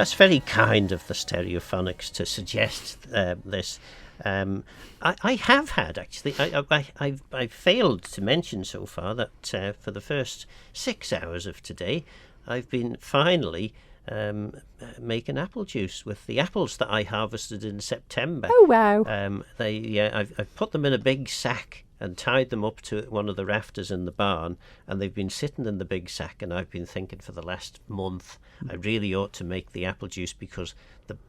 That's very kind of the Stereophonics to suggest this. I have had, actually, I failed to mention so far that for the first 6 hours of today, I've been finally making apple juice with the apples that I harvested in September. Oh, wow. I've put them in a big sack and tied them up to one of the rafters in the barn, and they've been sitting in the big sack, and I've been thinking for the last month I really ought to make the apple juice because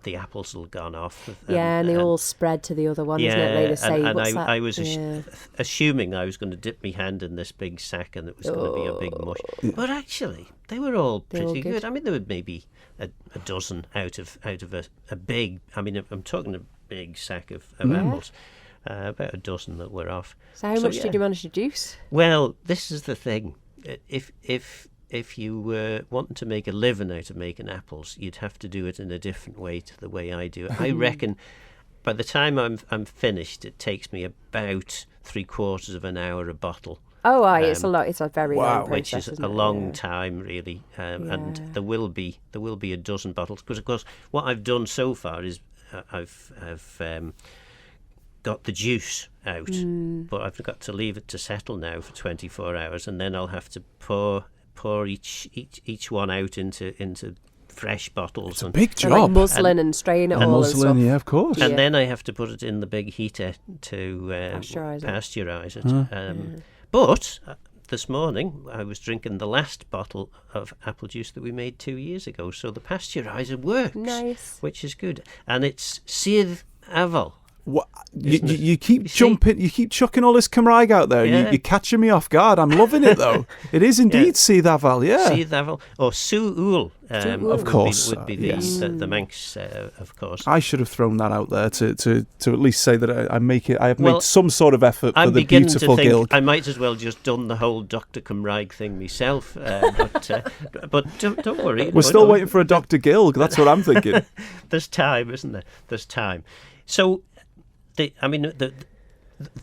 the apples will gone off. And they all spread to the other one, isn't it? They say, I was assuming I was going to dip my hand in this big sack and it was going to be a big mush. But actually, they were all pretty good. I mean, there were maybe a dozen out of a big, I mean, I'm talking a big sack of apples. About a dozen that were off. So how much did you manage to juice? Well, this is the thing. If you were wanting to make a living out of making apples, you'd have to do it in a different way to the way I do it. I reckon by the time I'm finished, it takes me about 3/4 of an hour a bottle. Oh, it's a lot. It's a very long process, which is a long time, really. And there will be a dozen bottles because, of course, what I've done so far is I've got the juice out, but I've got to leave it to settle now for 24 hours, and then I'll have to pour each one out into fresh bottures. It's a big job. Like muslin and strain it all. Muslin, yeah, of course. And then I have to put it in the big heater to pasteurise it. But this morning I was drinking the last bottle of apple juice that we made 2 years ago, so the pasteuriser works. Nice. Which is good. And it's Sydd Afal. What you keep jumping, you keep chucking all this Cymraeg out there. Yeah. You're catching me off guard. I'm loving it though. It is indeed Sydd Afal, yeah. Sydd Afal or Sŵ Ŵl, of course, would be the Manx, of course. I should have thrown that out there to at least say that I make it. I have made some sort of effort for the beautiful Gilg. I might as well just done the whole Dr. Cymraeg thing myself, but don't worry. We're still waiting for a Dr. Gilg. That's what I'm thinking. There's time, isn't there? There's time. So. The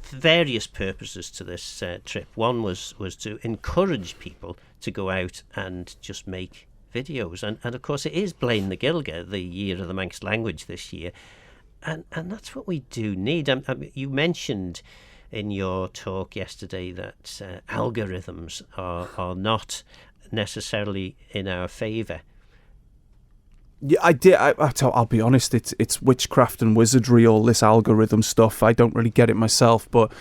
various purposes to this trip. One was to encourage people to go out and just make videos. And of course, it is Blaen na Gilga, the year of the Manx language this year. And that's what we do need. You mentioned in your talk yesterday that algorithms are not necessarily in our favour. Yeah, I did. I'll be honest. It's witchcraft and wizardry. All this algorithm stuff. I don't really get it myself, but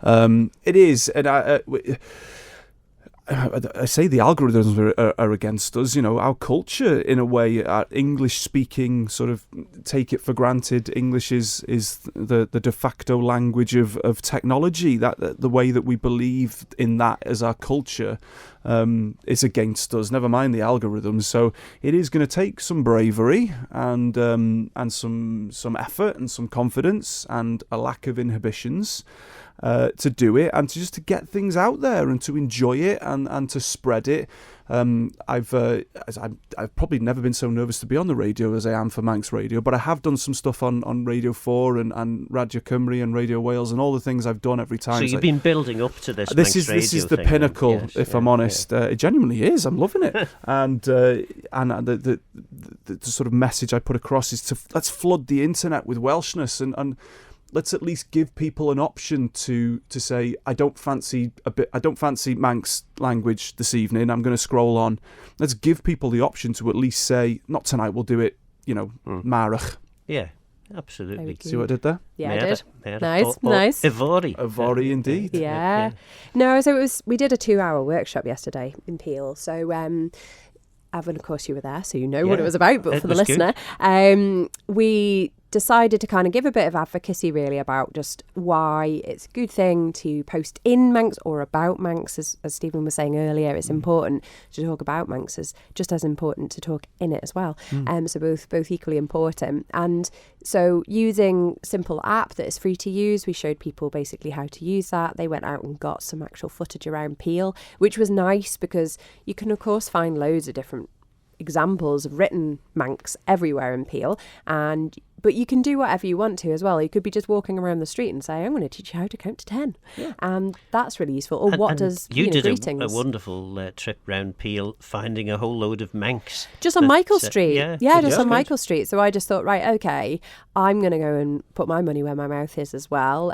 it is. And I say the algorithms are against us. You know, our culture, in a way, our English-speaking sort of take it for granted. English is the de facto language of technology. That the way that we believe in that as our culture is against us. Never mind the algorithms. So it is going to take some bravery and some effort and some confidence and a lack of inhibitions. To do it and to get things out there and to enjoy it and to spread it. I've probably never been so nervous to be on the radio as I am for Manx Radio, but I have done some stuff on Radio 4 and Radio Cymru and Radio Wales and all the things I've done every time. So you've been building up to this. This is the pinnacle, if I'm honest. It genuinely is. I'm loving it. and the sort of message I put across is let's flood the internet with Welshness and let's at least give people an option to say, I don't fancy Manx language this evening. I'm going to scroll on. Let's give people the option to at least say, not tonight. We'll do it. Marach. Yeah, absolutely. See what I did there? Yeah, I did. Nice. Ivori indeed. Yeah. No, so we did a 2-hour workshop yesterday in Peel. So Evan, of course, you were there, so you know what it was about. But for the listener, we decided to kind of give a bit of advocacy really about just why it's a good thing to post in Manx or about Manx. As Stephen was saying earlier, it's important to talk about Manx, as just as important to talk in it as well. So both equally important. And so using simple app that is free to use, we showed people basically how to use that. They went out and got some actual footage around Peel, which was nice because you can of course find loads of different examples of written Manx everywhere in Peel, But you can do whatever you want to as well. You could be just walking around the street and say, I'm going to teach you how to count to 10. Yeah. And that's really useful. Or what does, you did greetings. a wonderful trip round Peel, finding a whole load of Manx. Just on Michael Street. Just on good. Michael Street. So I just thought, right, okay, I'm going to go and put my money where my mouth is as well.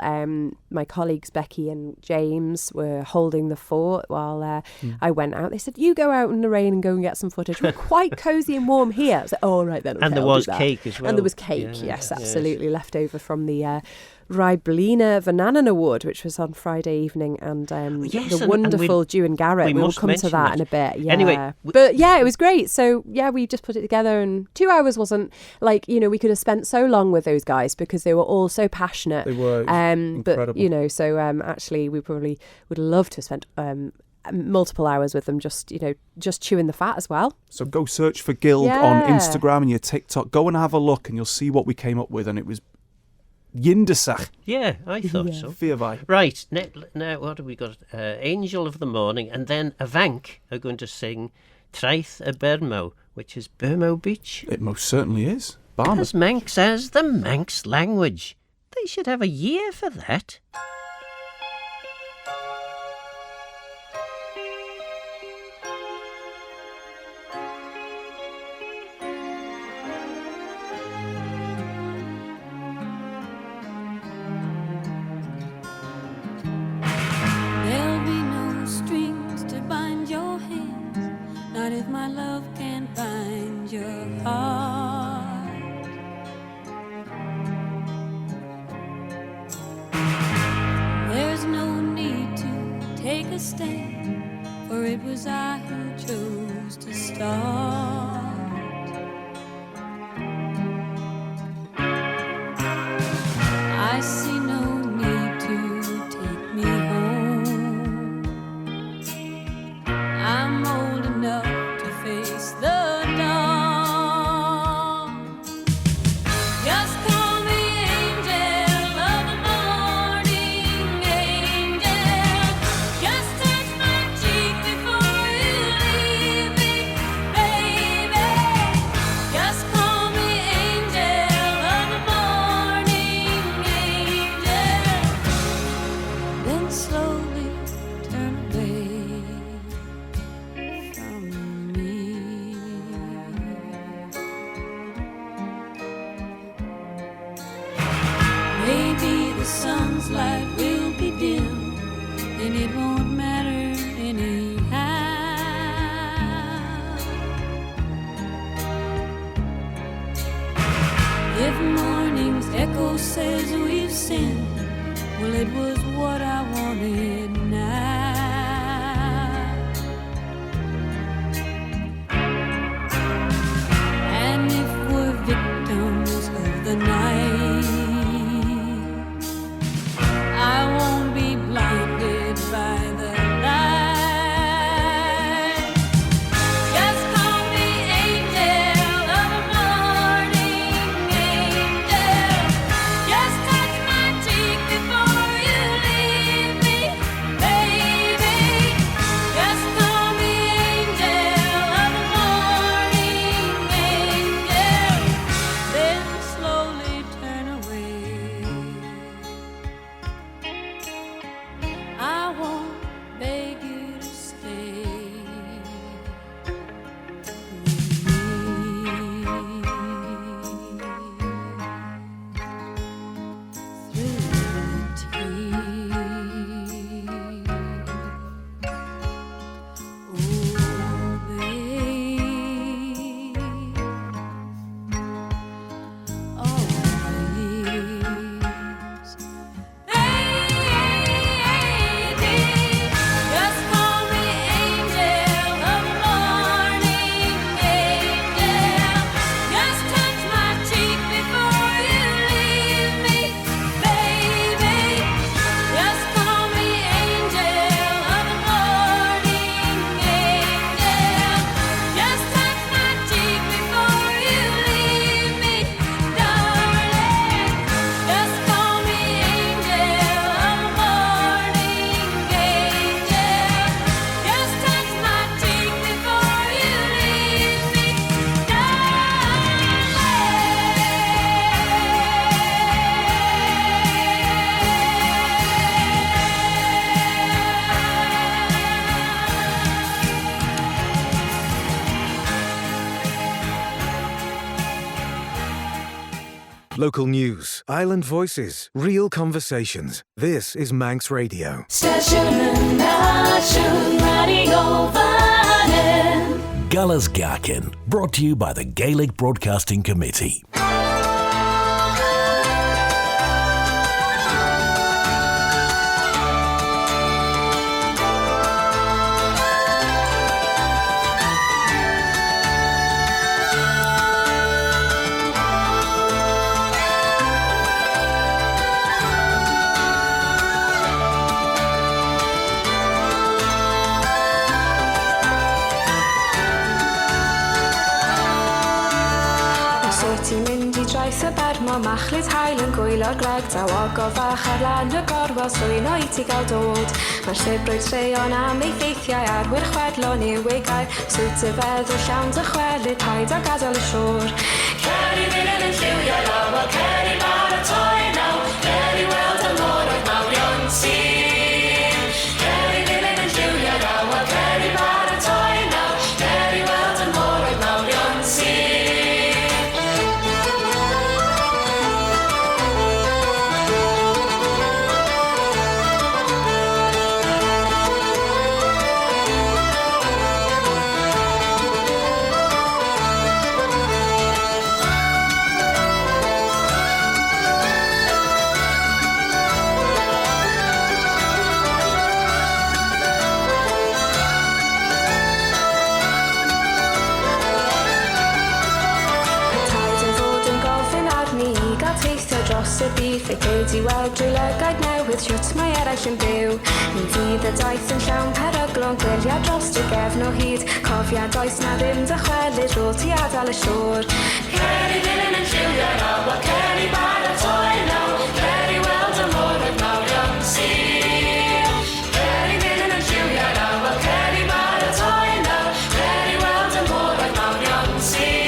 My colleagues Becky and James were holding the fort while I went out. They said, you go out in the rain and go and get some footage. We're quite cosy and warm here. I was like, oh, right then. Okay, And there I'll was do that. cake as well. And there was cake, yes, absolutely, left over from the Ryblina Vananan Award, which was on Friday evening, and the wonderful Dew and Garrett. We will come to that in a bit. Yeah. Anyway, but yeah, it was great. So yeah, we just put it together, and 2 hours wasn't like, we could have spent so long with those guys because they were all so passionate. They were incredible. But so actually, we probably would love to have spent multiple hours with them, just chewing the fat as well. So go search for Guild on Instagram and your TikTok. Go and have a look, and you'll see what we came up with, and it was Yindasach. Yeah, I thought so. Fearvai. Right, now what have we got? Angel of the Morning, and then Avank are going to sing Traeth y Bermo, which is Bermo Beach. It most certainly is. Barnum. As Manx as the Manx language. They should have a year for that. There'll be no strings to bind your hands, not if my love can find your heart. There's no need to take a stand, for it was I who chose to start. I see no need to take me home. I'm old enough to face the dawn. Just call me angel of the morning, angel. Just touch my cheek before you leave me, baby. Just call me angel of the morning, angel. Then slowly turn away from me. Maybe the sun's light will be dim, and it won't matter anyhow. If morning's echo says we've sinned, well, it was what I wanted now. And if we're victims of the night, I won't be blinded by the light. Just call me angel of the morning, angel. Just touch my cheek before you leave me, baby. Local news, island voices, real conversations. This is Manx Radio. Gullas Gaccan, brought to you by the Gaelic Broadcasting Committee. Machlid hael yn gwylio'r greg Tawog o fach ar lan y gorwel Swyn o i ti gael dod Mae'r sibrwyd treion am ei ffeithiau Arwyr chwedlo newigau Swt y feddwl llawn dy chwelyd Paid o gadael y siwr Cer i ddilyn yn lliwio law Cer i baratoi naw Cer i weld y môr o'r mawrion sy'n Cer i ddilyn yn lliwio law Cer i baratoi naw Cer i weld y môr o'r mawrion sy'n dros y byd Fe gyd i weld drwy lygaid newydd Siwt mae eraill yn byw Ni fydd y daith yn llawn peryglon Gwyliau dros y gefn o hyd Cofiad oes na ddim dychwelyd Rôl ti adael y siwr Cer i ddilyn yn lliwio naw A cer i baratoi naw Cer i weld y môr y mawrion sy'n Cer i ddilyn yn lliwio naw A cer i baratoi naw Cer i weld y môr y mawrion sy'n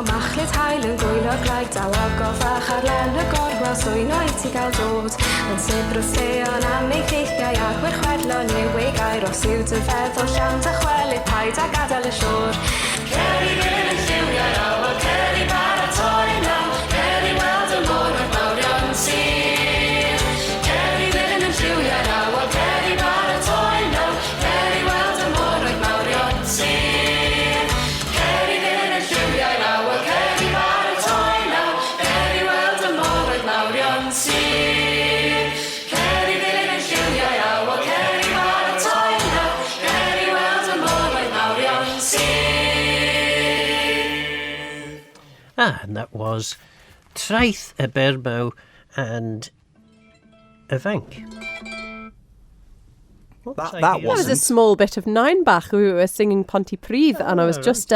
Machlid hael yn gwylio'r graig Tawog o fach ar lan y gorwel Swyn o i ti gael dod Yn sibr o steon am ei ffeithiau Arwyr chwedlo newigau Ros yw dy feddwl llawn dy chwelyd Paid a gadael y siwr Cer i ddilyn yn lliwio naw A cer i baratoi naw Cer i weld y môr o'r mawrion sy'n Cer i ddilyn yn lliwio naw A cer i baratoi naw Cer i weld y môr o'r mawrion sy'n Cer i ddilyn yn lliwio naw A cer i baratoi naw Cer i weld y môr o'r mawrion sy'n Cer i ddilyn yn lliwio naw A cer i baratoi naw Cer i weld y môr o'r mawrion sy'n And that was Traeth y Bermow and Ifanc. That was a small bit of Ninebach. We were singing Pontypridd, and I was just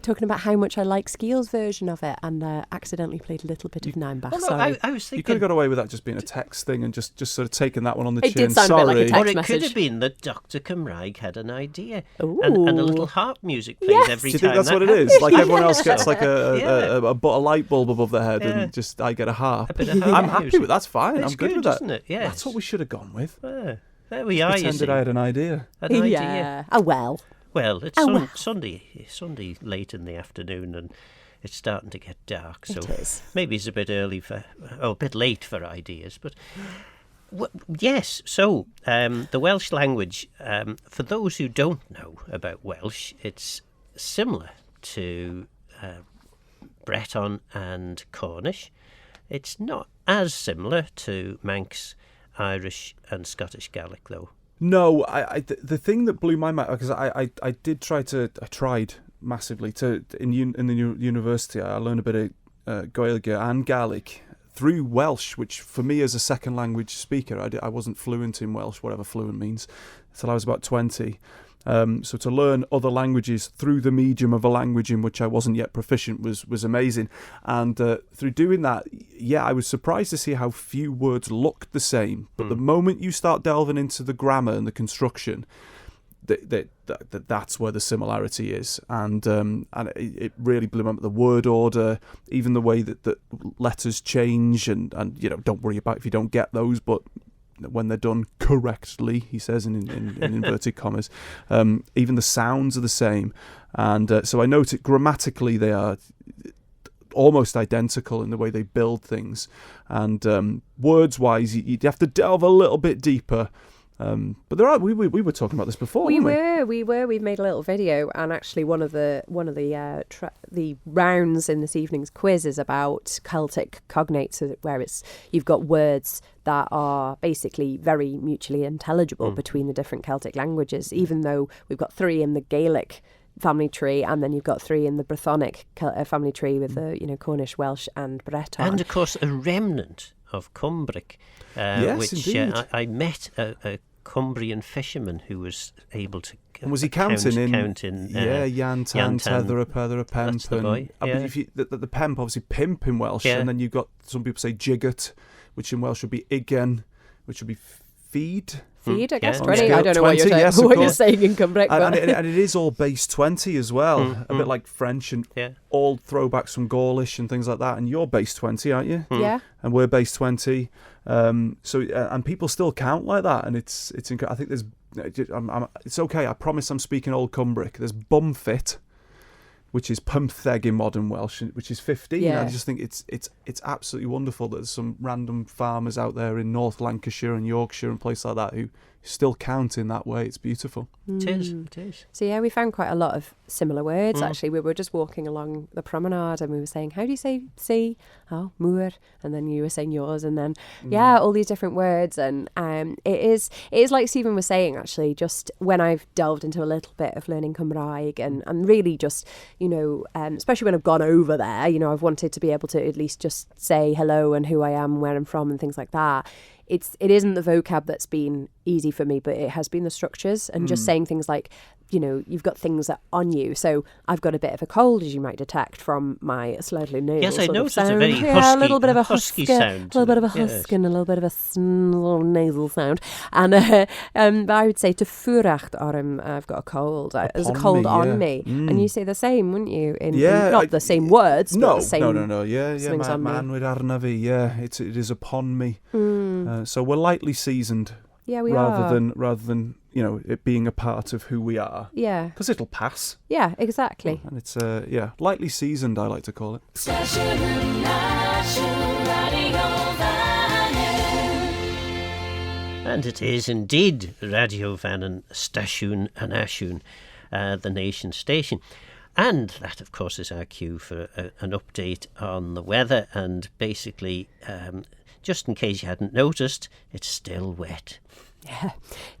talking about how much I like Skeel's version of it, and accidentally played a little bit of Ninebach. Well, no, sorry. I was thinking You could have got away with that just being a text thing and just sort of taking that one on the It chin. did sound a bit like a text or it message. could have been that Dr. Cymraeg had an idea, Ooh. and a little harp music plays Yes. every Do you time. think that's that what it is? happens. Like everyone else gets like Yeah. a light bulb above their head, Yeah. and just I get a harp. A bit of harp I'm happy music. with that's fine. It's I'm good good, with that. isn't it? Yes. That's what we should have gone with. There we are. You see. Pretended I had an idea. An idea. Yeah. Oh, well. Well, it's Oh, well. Sunday late in the afternoon, and it's starting to get dark. So It is. maybe it's a bit early a bit late for ideas, but. Yes, so the Welsh language, for those who don't know about Welsh, it's similar to Breton and Cornish. It's not as similar to Manx, Irish and Scottish Gaelic, though. No, the thing that blew my mind, because I tried massively in the university. I learned a bit of Gaeilge and Gaelic through Welsh, which for me as a second language speaker, I wasn't fluent in Welsh, whatever fluent means, until I was about 20. So to learn other languages through the medium of a language in which I wasn't yet proficient was amazing. And through doing that, yeah, I was surprised to see how few words looked the same. But the moment you start delving into the grammar and the construction, that's where the similarity is. And it really blew me up. The word order, even the way that letters change, and don't worry about if you don't get those, but when they're done correctly, he says in inverted commas, even the sounds are the same. And so I note grammatically they are almost identical in the way they build things. And words-wise, you'd have to delve a little bit deeper. But there are. We were talking about this before. We were. We've made a little video, and actually one of the rounds in this evening's quiz is about Celtic cognates, where you've got words that are basically very mutually intelligible between the different Celtic languages. Even though we've got 3 in the Gaelic family tree, and then you've got 3 in the Brythonic family tree with the Cornish, Welsh, and Breton, and of course a remnant of Cymraeg, yes, which I met a Cumbrian fisherman who was able to. And was he counting in? Yan Tan, Tether, Pether, Pemp. That's the boy. I believe the Pemp, obviously pimp in Welsh, and then you've got some people say jiggert, which in Welsh would be igen, which would be feed. Feed, I guess. 20. I don't know 20, what you're saying. Yes, what you're saying in Cymraeg. And it is all base 20 as well, a bit like French and all throwbacks from Gaulish and things like that. And you're base 20, aren't you? Yeah. And we're base 20. And people still count like that, and it's I think there's it's okay. I promise I'm speaking Old Cumbric. There's bumfit, which is pumtheg in modern Welsh, which is 15. Yeah. I just think it's absolutely wonderful that there's some random farmers out there in North Lancashire and Yorkshire and places like that who still count in that way. It's beautiful. It is. So yeah, we found quite a lot of similar words. Actually, we were just walking along the promenade and we were saying, how do you say sea? Oh, moor. And then you were saying yours, and then all these different words. And it is like Stephen was saying, actually, just when I've delved into a little bit of learning Cymraeg and really just, especially when I've gone over there, I've wanted to be able to at least just say hello and who I am, where I'm from and things like that. It isn't the vocab that's been easy for me, but it has been the structures and just saying things like, you've got things that on you. So I've got a bit of a cold, as you might detect from my slightly nasal Yes, I sort of noticed sound. a very husky, a little bit of a husky husk, sound. a little bit of a husk and a little bit of a little nasal sound. And but I would say to furacht arm, I've got a cold. There's a cold on me. And you say the same, wouldn't you? Not the same words, but the same. No. Yeah. Man with arnavi. Yeah, it is upon me. So we're lightly seasoned. Yeah, we rather are. Rather than it being a part of who we are. Yeah. Because it'll pass. Yeah, exactly. And it's lightly seasoned, I like to call it. And it is indeed Radio Vannon Stasiwn and Ashun, the nation station. And that, of course, is our cue for an update on the weather. And basically, just in case you hadn't noticed, it's still wet. Yeah,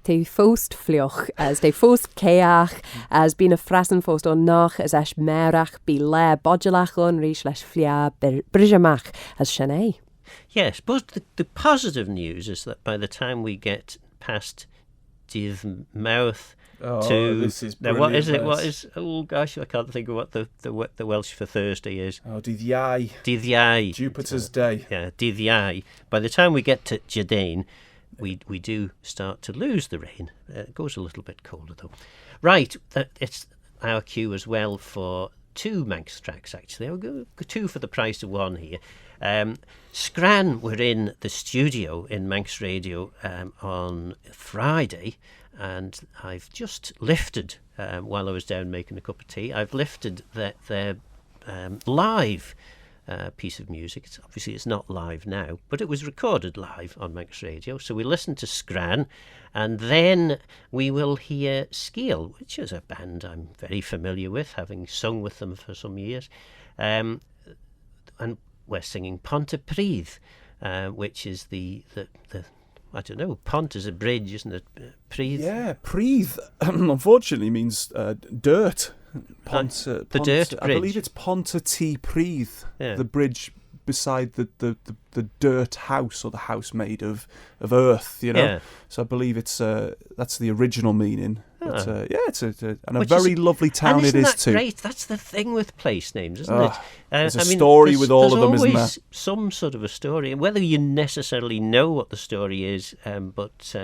de fóst vlioch as de fóst ceach as bín a frasen fóst on nach as esh merach bí le bodgelach on rish lesh flia brijamach as Shanae. Yes, but the positive news is that by the time we get past Dydd Mawrth to this is what is it? What is? Oh gosh, I can't think of what the Welsh for Thursday is. Oh, Dydd Iau. Dydd Iau. Jupiter's Day. Yeah, Dydd Iau. By the time we get to Jadain, we do start to lose the rain. It goes a little bit colder though. Right, it's our cue as well for 2 Manx tracks actually. I'll go 2 for the price of 1 here. Scran were in the studio in Manx Radio on Friday, and I've just lifted, while I was down making a cup of tea, I've lifted their live piece of music. It's not live now, but it was recorded live on Manx Radio. So we listen to Scran, and then we will hear Skeel, which is a band I'm very familiar with, having sung with them for some years. and we're singing Pontypridd, which is the I don't know, Pont is a bridge, isn't it? Pridd? Yeah, Pridd unfortunately means dirt. The dirt bridge. I believe it's Pontypridd, the bridge beside the dirt house, or the house made of earth, you know. Yeah. So I believe it's that's the original meaning. But, it's a Which very is, lovely town and it isn't is that too. Great. That's the thing with place names, isn't it? There's a story with all of them, isn't there? There's always some sort of a story, whether you necessarily know what the story is, but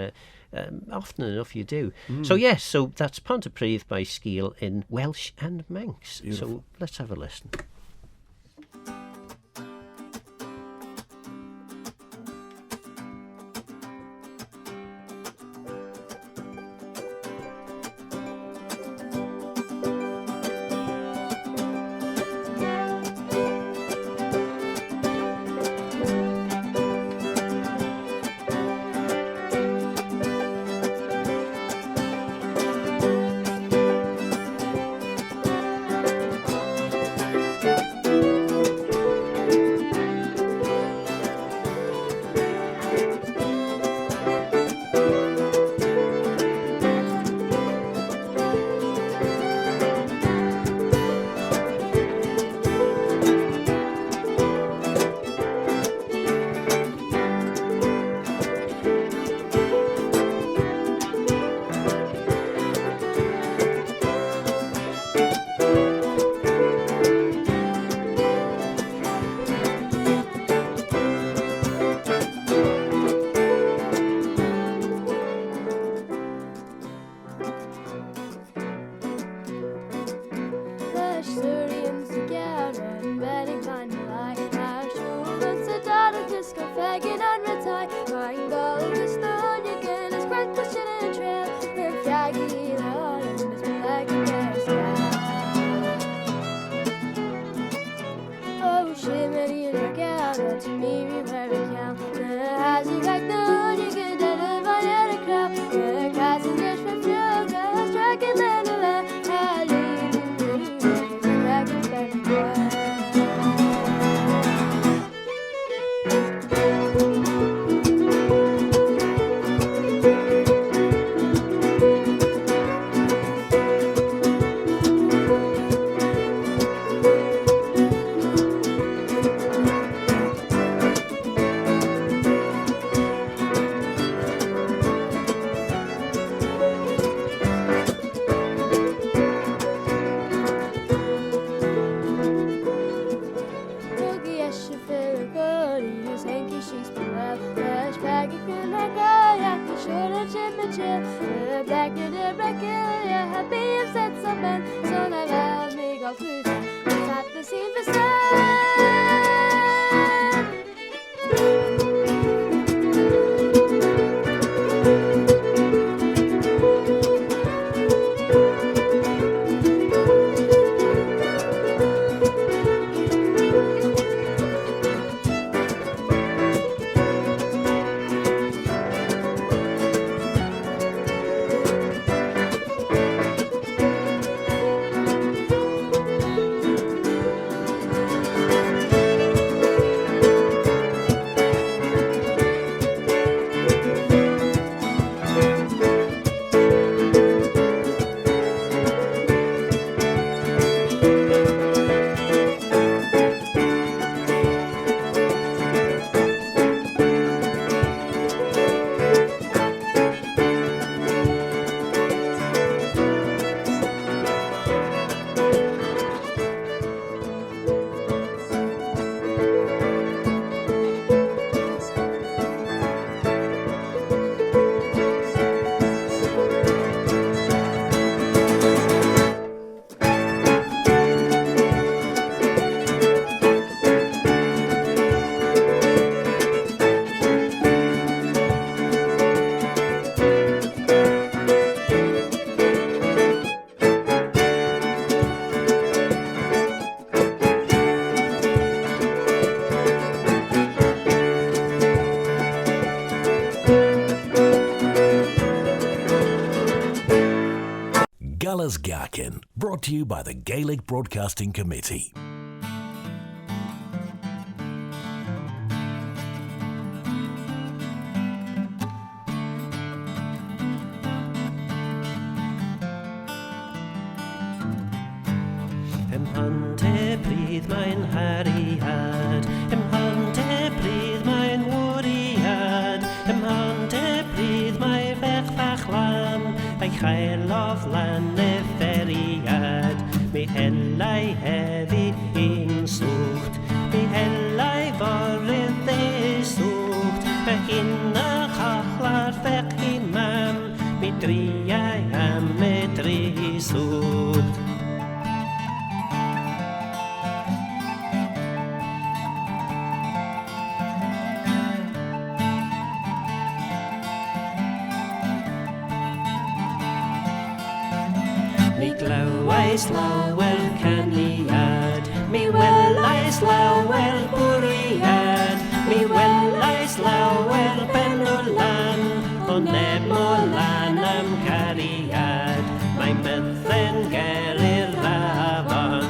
often enough you do. So yes, so that's Pontypridd by Skeal in Welsh and Manx. Beautiful. So let's have a listen. Gala's Gaccan, brought to you by the Gaelic Broadcasting Committee. hante bryd mae'n hariad, hante bryd mae'n wriad, hante bryd mae'n fech fachlan, a'i chailof lan y feriad. Mi helai heddi un swcht, mi helai forydd e swcht, y hyn a chachlar fech i mam, mi driau am y dri swcht. Mi glywais lawer caniad, mi welais lawer bwriad, mi welais lawer benwlan, o neb molan am cariad. Mae myddin ger i'r afon,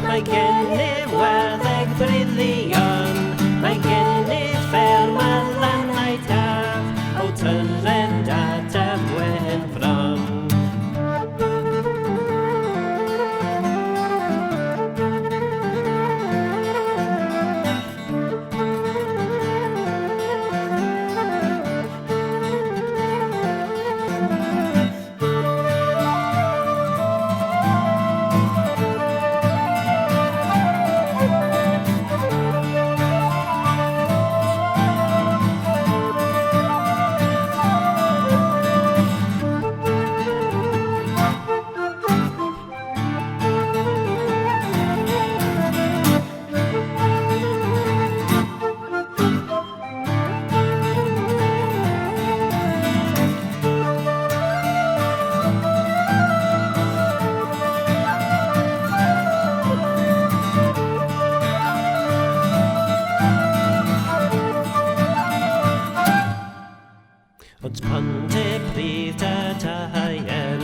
mae gennyf weddeg bryddion, mae gennyf fferm a lannau taf, o tyren data bwen ffron. Ons pante bryd a taiem,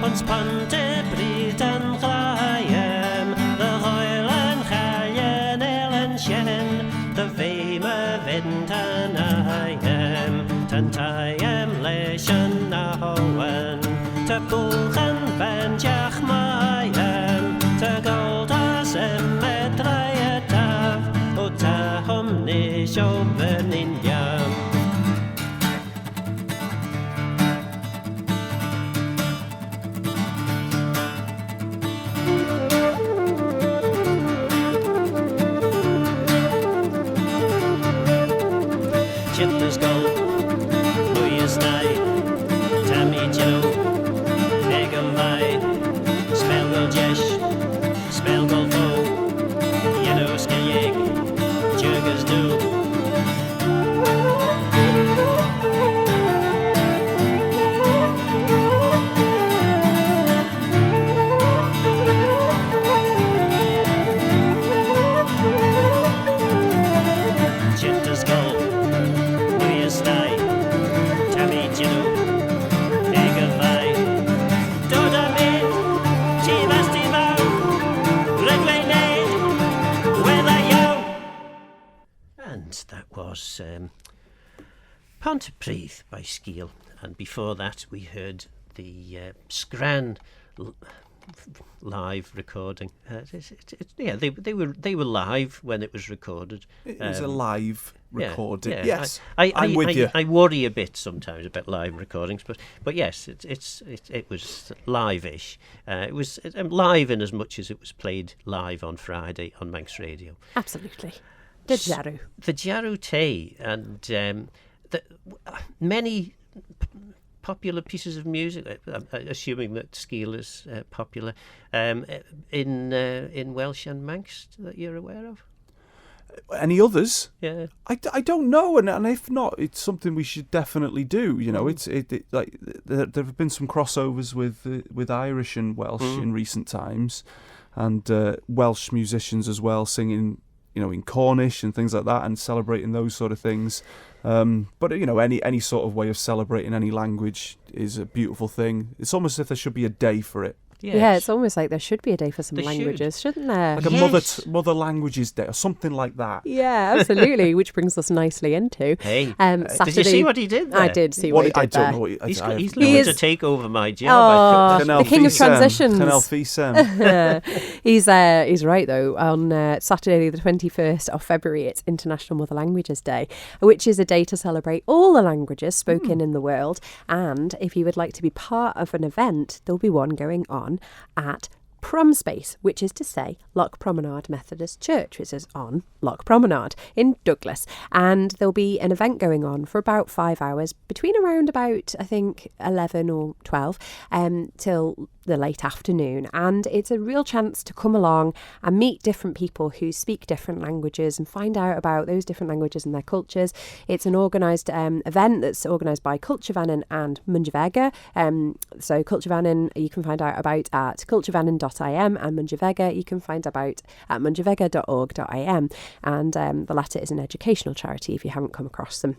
ons pante bryd yn chlaiem, the hoel yn chaien el yn sien, the feim y fynd yn aiem, tan taiem leis yn ahoen, ta bwch yn fendiach maiem, ta goldas ymedrai y taf, o ta homnis o fyny'n iam. Chitters Goll, Louis Night, Tammy Joe, Megan Vai, Spell Goll Jesh, Spell Goll Fo, Yellow Skayeg, Jurgers Do. Chitters Goll, Tammy Joe, Megan Vai, Doda Mid, Tiva Stivo, Redway Nade, Weather Yo. And that was Pontypridd by Skeal, and before that we heard the Scran live recording. Yeah, they were live when it was recorded. It was a live recording. Yeah. Yes, I'm with you. I worry a bit sometimes about live recordings, but yes, it was live-ish. It was live in as much as it was played live on Friday on Manx Radio. Absolutely. The Jaru. The Jaru Tay, and many popular pieces of music, assuming that Skeal is popular, in Welsh and Manx that you're aware of? Any others? Yeah, I don't know, and if not, it's something we should definitely do. You know, it's like there have been some crossovers with Irish and Welsh in recent times, and Welsh musicians as well singing, you know, in Cornish and things like that, and celebrating those sort of things. But you know, any sort of way of celebrating any language is a beautiful thing. It's almost as if there should be a day for it. Yes. Yeah, it's almost like there should be a day for some There languages, shouldn't there? Like a Yes. mother languages day or something like that. Yeah, absolutely. Which brings us nicely into Hey, Saturday. did you see what he did there? I did see what he did I don't there. know what He's I have- looking is- to take over my job. Oh, Canal the king of Fisem. transitions. Canal Fisem. He's right though. On Saturday the 21st of February, it's International Mother Languages Day, which is a day to celebrate all the languages spoken in the world. And if you would like to be part of an event, there'll be one going on at Prom Space, which is to say Loch Promenade Methodist Church, which is on Loch Promenade in Douglas. And there'll be an event going on for about 5 hours, between around about, I think, 11 or 12, till the late afternoon. And it's a real chance to come along and meet different people who speak different languages and find out about those different languages and their cultures. It's an organised event that's organised by Culturvannen and Munjavega. So Culturvannen you can find out about at culturvannen.im, and Munjavega you can find about at munjavega.org.im. And the latter is an educational charity if you haven't come across them.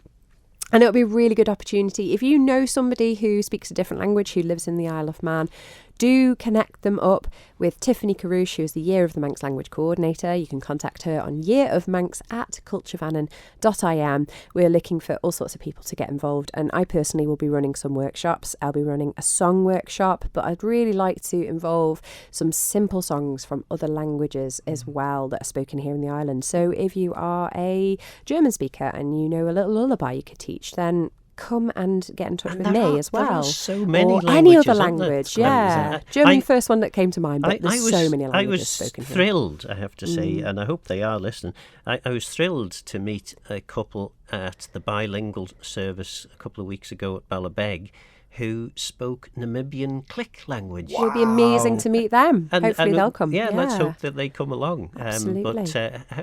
And it'll be a really good opportunity. If you know somebody who speaks a different language who lives in the Isle of Man, do connect them up with Tiffany Carouche, who is the Year of the Manx Language Coordinator. You can contact her on yearofmanx@culturvannen.im. We're looking for all sorts of people to get involved, and I personally will be running some workshops. I'll be running a song workshop, but I'd really like to involve some simple songs from other languages as well that are spoken here in the island. So if you are a German speaker and you know a little lullaby you could teach, then come and get in touch with me as well. There are so many or languages, any other aren't there? language, yeah. German first one that came to mind, but there's so many languages spoken here. I was thrilled, I have to say, and I hope they are listening. I was thrilled to meet a couple at the bilingual service a couple of weeks ago at Ballabeg who spoke Namibian Click language. It would be amazing to meet them. Hopefully they'll come. Yeah, let's hope that they come along. Absolutely. But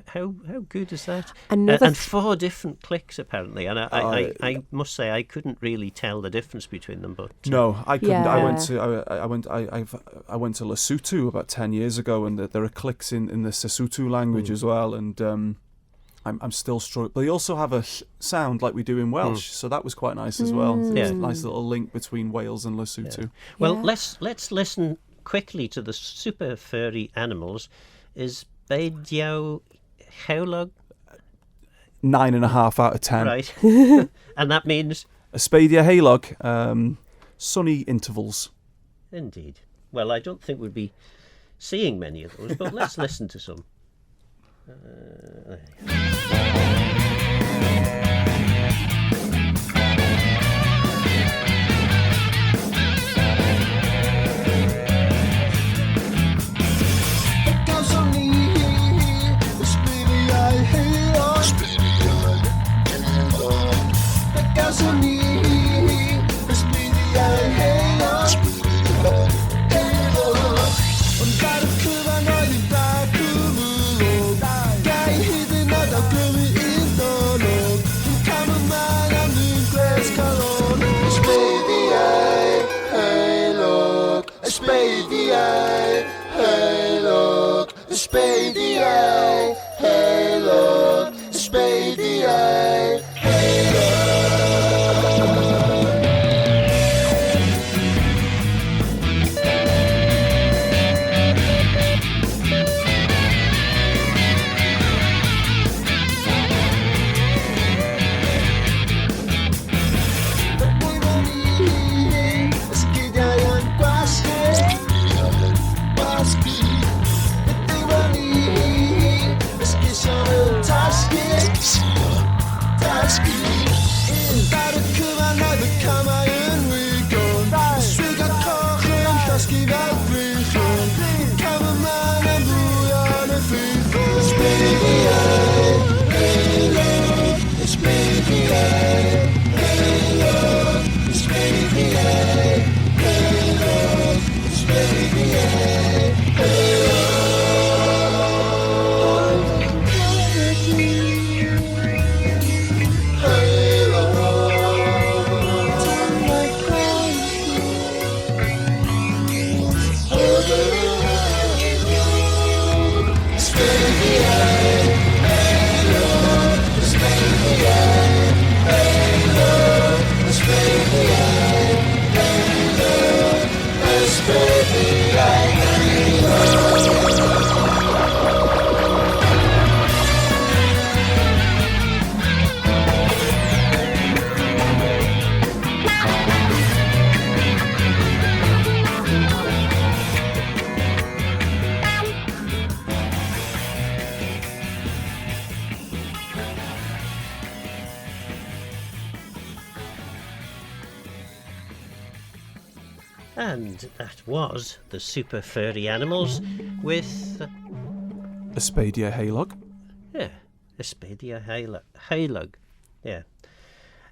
how good is that? Another and 4 different clicks apparently, and I must say I couldn't really tell the difference between them. But no, I couldn't. Yeah. I went to Lesotho about 10 years ago, and there are clicks in the Sesotho language as well, and I'm still struggling. But they also have a sound like we do in Welsh, so that was quite nice as well. Yeah. It's a nice little link between Wales and Lesotho. Yeah. Well, let's listen quickly to the super furry animals. Is Beidiao Heolog 9.5 out of 10. right? And that means Aspadia Halog, sunny intervals. indeed. Well, I don't think we'll be seeing many of those, but let's listen to some. There you go. And that was the super furry animals with... Aspadia haylog. Yeah, Aspadia haylog. Yeah.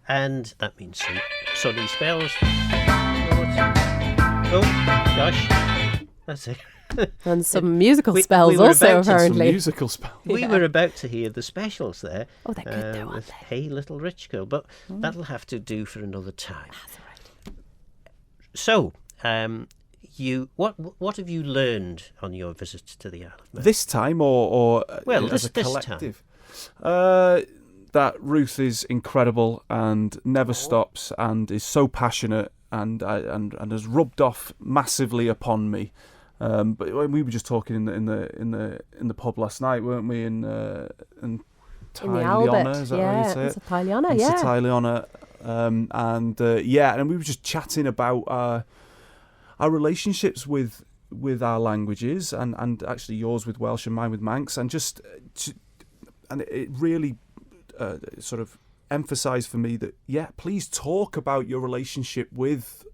And that means some sunny spells. Oh, gosh. That's it. And some musical spells we were also, about to- apparently. Some musical spells. We were about to hear the specials there. Oh, they're good though, aren't with they? Hey Little Rich Girl, but that'll have to do for another time. That's all right. So, what have you learned on your visit to the Isle of Man? This time, or Well, as a this collective? That Ruth is incredible and never stops and is so passionate and has rubbed off massively upon me. But when we were just talking in the pub last night, weren't we? In the Tailiona, Albert, is that how you say it's it? a Tailiona, It's yeah. a Tailiona, and we were just chatting about our relationships with our languages, and actually yours with Welsh and mine with Manx, and it really sort of emphasised for me that please talk about your relationship with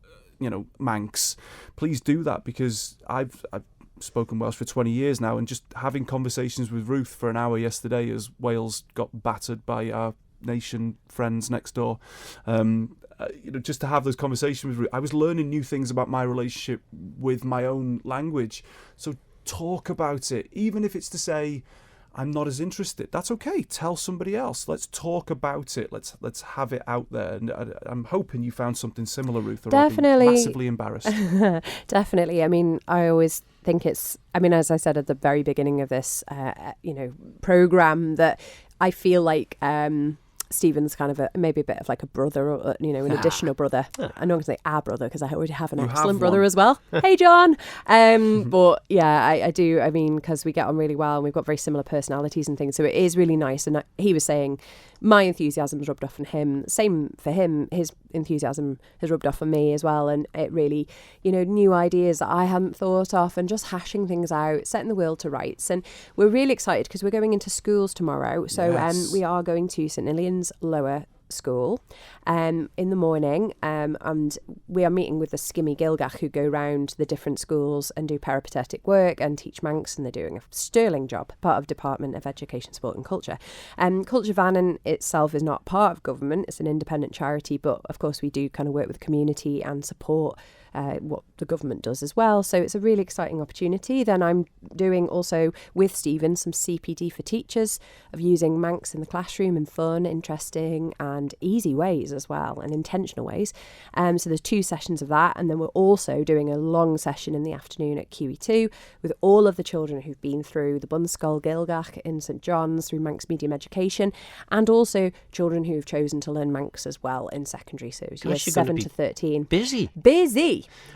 Manx. Please do that, because I've spoken Welsh for 20 years now, and just having conversations with Ruth for an hour yesterday as Wales got battered by our nation friends next door. Just to have those conversations with Ruth, I was learning new things about my relationship with my own language. So talk about it, even if it's to say I'm not as interested. That's okay. Tell somebody else. Let's talk about it. Let's have it out there. And I'm hoping you found something similar, Ruth. Or Definitely. I'll be massively embarrassed. Definitely. I mean, I always think as I said at the very beginning of this, program, that I feel like Stephen's kind of maybe a bit of like a brother, or an additional brother. I'm not going to say our brother, because I already have an excellent brother as well. Hey, John. But yeah, I do. I mean, because we get on really well and we've got very similar personalities and things. So it is really nice. And he was saying my enthusiasm was rubbed off on him. Same for him. His enthusiasm has rubbed off on me as well. And it really, new ideas that I hadn't thought of, and just hashing things out, setting the world to rights. And we're really excited because we're going into schools tomorrow. So we are going to St Ninian's Lower School in the morning, and we are meeting with the Skimmy Gilgach, who go round the different schools and do peripatetic work and teach Manx, and they're doing a sterling job, part of Department of Education, Sport and Culture. Culture Vannon itself is not part of government, it's an independent charity, but of course we do kind of work with the community and support what the government does as well. So it's a really exciting opportunity. Then I'm doing also with Stephen some CPD for teachers, of using Manx in the classroom in fun, interesting and easy ways as well, and intentional ways. So there's 2 sessions of that, and then we're also doing a long session in the afternoon at QE2 with all of the children who've been through the Bunscoil Gilgach in St John's through Manx Medium Education, and also children who've chosen to learn Manx as well in secondary. So years 7 to 13. Busy.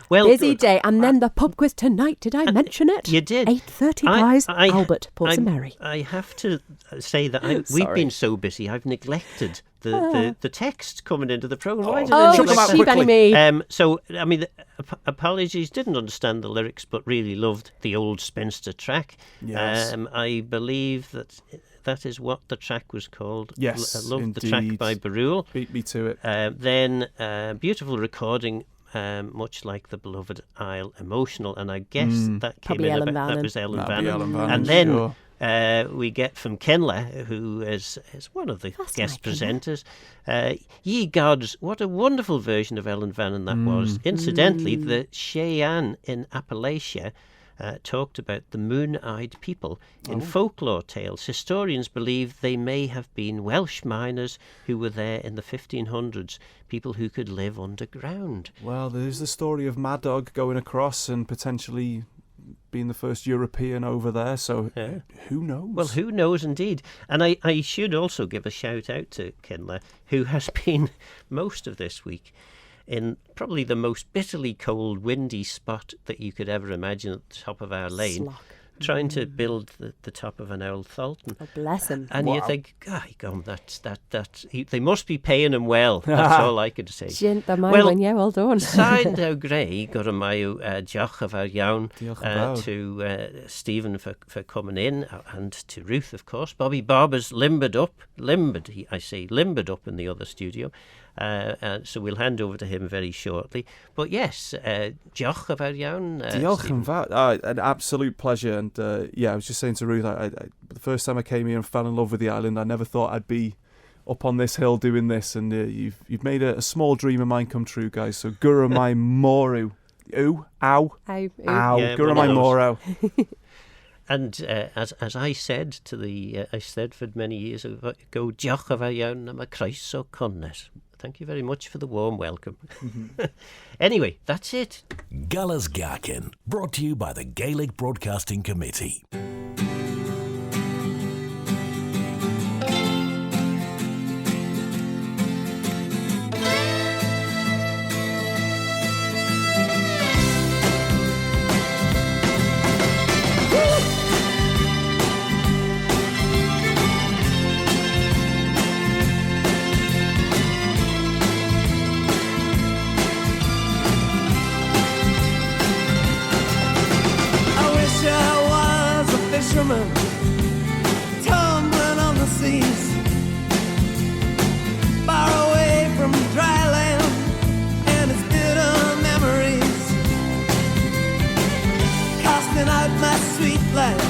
Well, busy day. And then the pub quiz tonight. Did I mention it? You did. 8:30, guys. Albert, Port St Mary. I have to say that we've been so busy, I've neglected the text coming into the programme. Why did I neglect me. So, I mean, apologies, didn't understand the lyrics, but really loved the old Spinster track. Yes. I believe that is what the track was called. Yes, I loved indeed. the track by Barul. Beat me to it. Then beautiful recording, much like the beloved Isle, emotional, and I guess that came Probably in Ellen about, that Vannon. was Ellen That'd be Vannon. Ellen Vannon, And then sure. we get from Kenla, who is one of the guest presenters. Ye Gods, what a wonderful version of Ellen Vannon that was. Incidentally, the Cheyenne in Appalachia talked about the moon-eyed people in folklore tales. Historians believe they may have been Welsh miners who were there in the 1500s, people who could live underground. Well, there's the story of Mad Dog going across and potentially being the first European over there, so who knows? Well, who knows indeed. And I should also give a shout out to Kenla, who has been most of this week in probably the most bitterly cold, windy spot that you could ever imagine at the top of our lane. trying to build the top of an old Thulton. Oh, bless him. And you think, they must be paying him well. That's all I could say. Well done. Signed out Gray, got a mayu diolch of our yawn to Stephen for coming in, and to Ruth, of course. Bobby Barber's limbered up in the other studio. So we'll hand over to him very shortly. But yes, diolch of our yawn. Diolch yn fawr. An absolute pleasure. And I was just saying to Ruth, the first time I came here and fell in love with the island, I never thought I'd be up on this hill doing this. And you've made a small dream of mine come true, guys. So gura mai moru. Ow. Gura mai moru. And as I said to the Eisteddfod many years ago, diolch of our yawn am a croeso connes. Thank you very much for the warm welcome. Anyway, that's it. Galas Gaccan, brought to you by the Gaelic Broadcasting Committee. Tumbling on the seas, far away from dry land and its bitter memories, casting out my sweet life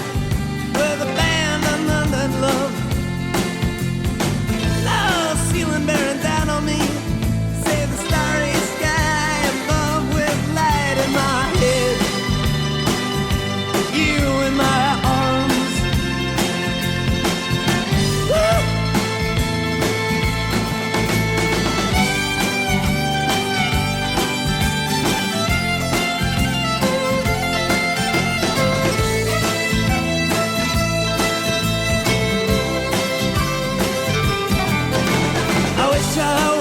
with abandon and love. Love ceiling bearing down on me, save the starry sky above with light in my head, you in my arms. I